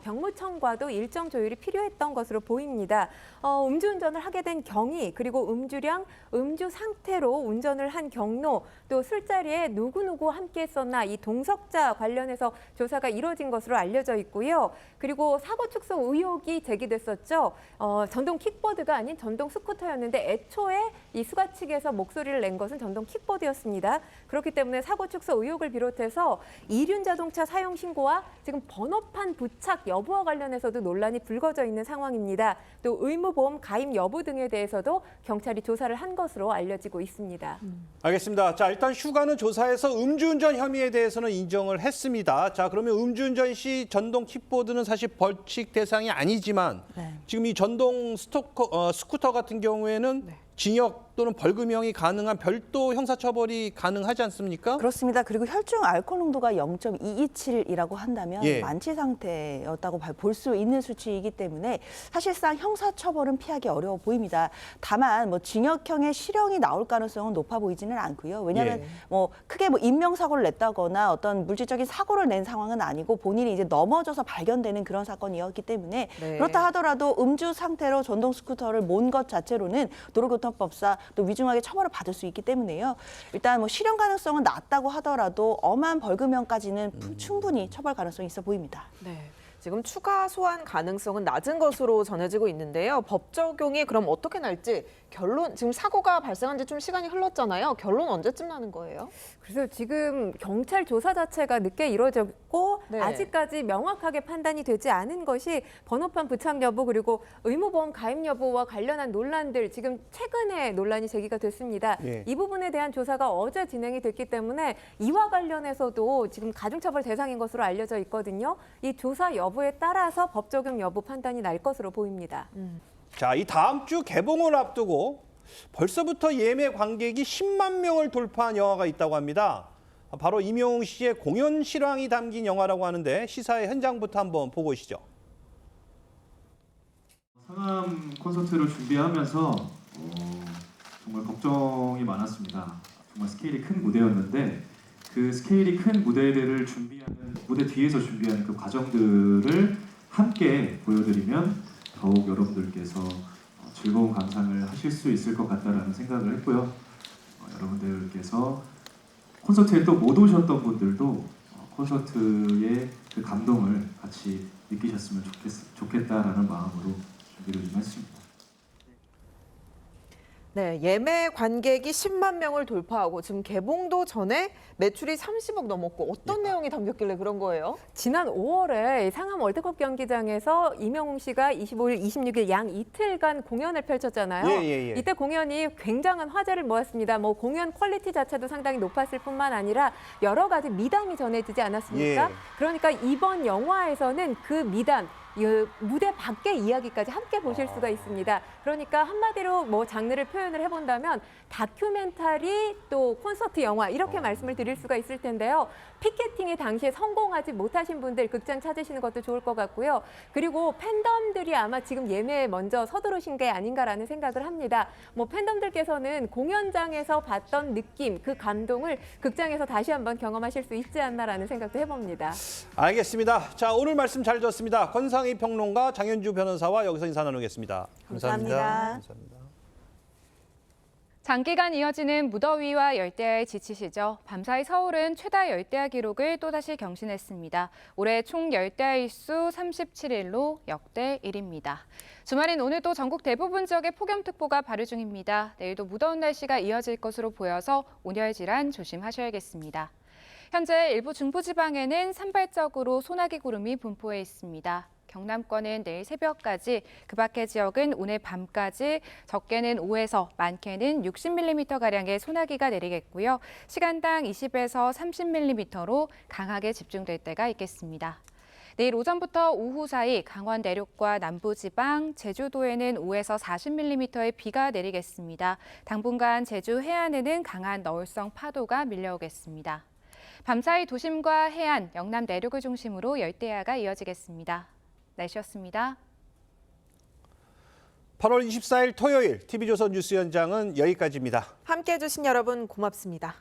병무청과도 일정 조율이 필요했던 것으로 보입니다. 음주운전을 하게 된 경위 그리고 음주량 차량 음주 상태로 운전을 한 경로, 또 술자리에 누구누구 함께 했었나 이 동석자 관련해서 조사가 이루어진 것으로 알려져 있고요. 그리고 사고 축소 의혹이 제기됐었죠. 전동 킥보드가 아닌 전동 스쿠터였는데 애초에 이 수가 측에서 목소리를 낸 것은 전동 킥보드였습니다. 그렇기 때문에 사고 축소 의혹을 비롯해서 이륜 자동차 사용 신고와 지금 번호판 부착 여부와 관련해서도 논란이 불거져 있는 상황입니다. 또 의무보험 가입 여부 등에 대해서도 경찰이 조사를 한 것으로 알려지고 있습니다. 알겠습니다. 자, 일단 휴가는 조사에서 음주운전 혐의에 대해서는 인정을 했습니다. 자, 그러면 음주운전 시 전동 킥보드는 사실 벌칙 대상이 아니지만 지금 이 전동 스쿠터 같은 경우에는 징역 또는 벌금형이 가능한 별도 형사처벌이 가능하지 않습니까? 그렇습니다. 그리고 혈중 알코올 농도가 0.227이라고 한다면 예. 만취 상태였다고 볼 수 있는 수치이기 때문에 사실상 형사처벌은 피하기 어려워 보입니다. 다만 뭐 징역형의 실형이 나올 가능성은 높아 보이지는 않고요. 왜냐하면 예. 뭐 크게 뭐 인명사고를 냈다거나 어떤 물질적인 사고를 낸 상황은 아니고 본인이 이제 넘어져서 발견되는 그런 사건이었기 때문에 네. 그렇다 하더라도 음주 상태로 전동 스쿠터를 몬 것 자체로는 도로교통법상 또 위중하게 처벌을 받을 수 있기 때문에요. 일단 뭐 실형 가능성은 낮다고 하더라도 엄한 벌금형까지는 충분히 처벌 가능성이 있어 보입니다. 네. 지금 추가 소환 가능성은 낮은 것으로 전해지고 있는데요. 법 적용이 그럼 어떻게 날지 결론, 지금 사고가 발생한 지 좀 시간이 흘렀잖아요. 결론 언제쯤 나는 거예요? 그래서 지금 경찰 조사 자체가 늦게 이루어졌고 네. 아직까지 명확하게 판단이 되지 않은 것이 번호판 부착 여부 그리고 의무보험 가입 여부와 관련한 논란들 지금 최근에 논란이 제기가 됐습니다. 예. 이 부분에 대한 조사가 어제 진행이 됐기 때문에 이와 관련해서도 지금 가중처벌 대상인 것으로 알려져 있거든요. 이 조사 여부에 따라서 법 적용 여부 판단이 날 것으로 보입니다. 자, 이 다음 주 개봉을 앞두고 벌써부터 예매 관객이 10만 명을 돌파한 영화가 있다고 합니다. 바로 임영웅 씨의 공연 실황이 담긴 영화라고 하는데 시사의 현장부터 한번 보고 오시죠. 상암 콘서트를 준비하면서 정말 걱정이 많았습니다. 정말 스케일이 큰 무대였는데 그 스케일이 큰 무대들을 준비하는 무대 뒤에서 준비하는 그 과정들을 함께 보여드리면 더욱 여러분들께서 즐거운 감상을 하실 수 있을 것 같다라는 생각을 했고요. 여러분들께서 콘서트에 또 못 오셨던 분들도 콘서트의 그 감동을 같이 느끼셨으면 좋겠다라는 마음으로 준비를 좀 했습니다. 네, 예매 관객이 10만 명을 돌파하고 지금 개봉도 전에 매출이 30억 넘었고 어떤 내용이 담겼길래 그런 거예요? 지난 5월에 상암 월드컵 경기장에서 임영웅 씨가 25일, 26일 양 이틀간 공연을 펼쳤잖아요. 예. 이때 공연이 굉장한 화제를 모았습니다. 뭐 공연 퀄리티 자체도 상당히 높았을 뿐만 아니라 여러 가지 미담이 전해지지 않았습니까? 예. 그러니까 이번 영화에서는 그 미담, 무대 밖의 이야기까지 함께 보실 수가 있습니다. 그러니까 한마디로 뭐 장르를 표현을 해본다면 다큐멘터리 또 콘서트 영화 이렇게 말씀을 드릴 수가 있을 텐데요. 피켓팅이 당시에 성공하지 못하신 분들 극장 찾으시는 것도 좋을 것 같고요. 그리고 팬덤들이 아마 지금 예매에 먼저 서두르신 게 아닌가라는 생각을 합니다. 뭐 팬덤들께서는 공연장에서 봤던 느낌, 그 감동을 극장에서 다시 한번 경험하실 수 있지 않나라는 생각도 해봅니다. 알겠습니다. 자, 오늘 말씀 잘 들었습니다. 권상희 평론가, 장현주 변호사와 여기서 인사 나누겠습니다. 감사합니다. 장기간 이어지는 무더위와 열대야에 지치시죠? 밤사이 서울은 최다 열대야 기록을 또다시 경신했습니다. 올해 총 열대야 일수 37일로 역대 1위입니다. 주말인 오늘도 전국 대부분 지역에 폭염특보가 발효 중입니다. 내일도 무더운 날씨가 이어질 것으로 보여서 온열 질환 조심하셔야겠습니다. 현재 일부 중부지방에는 산발적으로 소나기 구름이 분포해 있습니다. 경남권은 내일 새벽까지, 그 밖의 지역은 오늘 밤까지 적게는 5에서 많게는 60mm가량의 소나기가 내리겠고요. 시간당 20에서 30mm로 강하게 집중될 때가 있겠습니다. 내일 오전부터 오후 사이 강원 내륙과 남부지방, 제주도에는 5에서 40mm의 비가 내리겠습니다. 당분간 제주 해안에는 강한 너울성 파도가 밀려오겠습니다. 밤사이 도심과 해안, 영남 내륙을 중심으로 열대야가 이어지겠습니다. 날씨였습니다. 8월 24일 토요일 TV조선 뉴스 현장은 여기까지입니다. 함께해 주신 여러분 고맙습니다.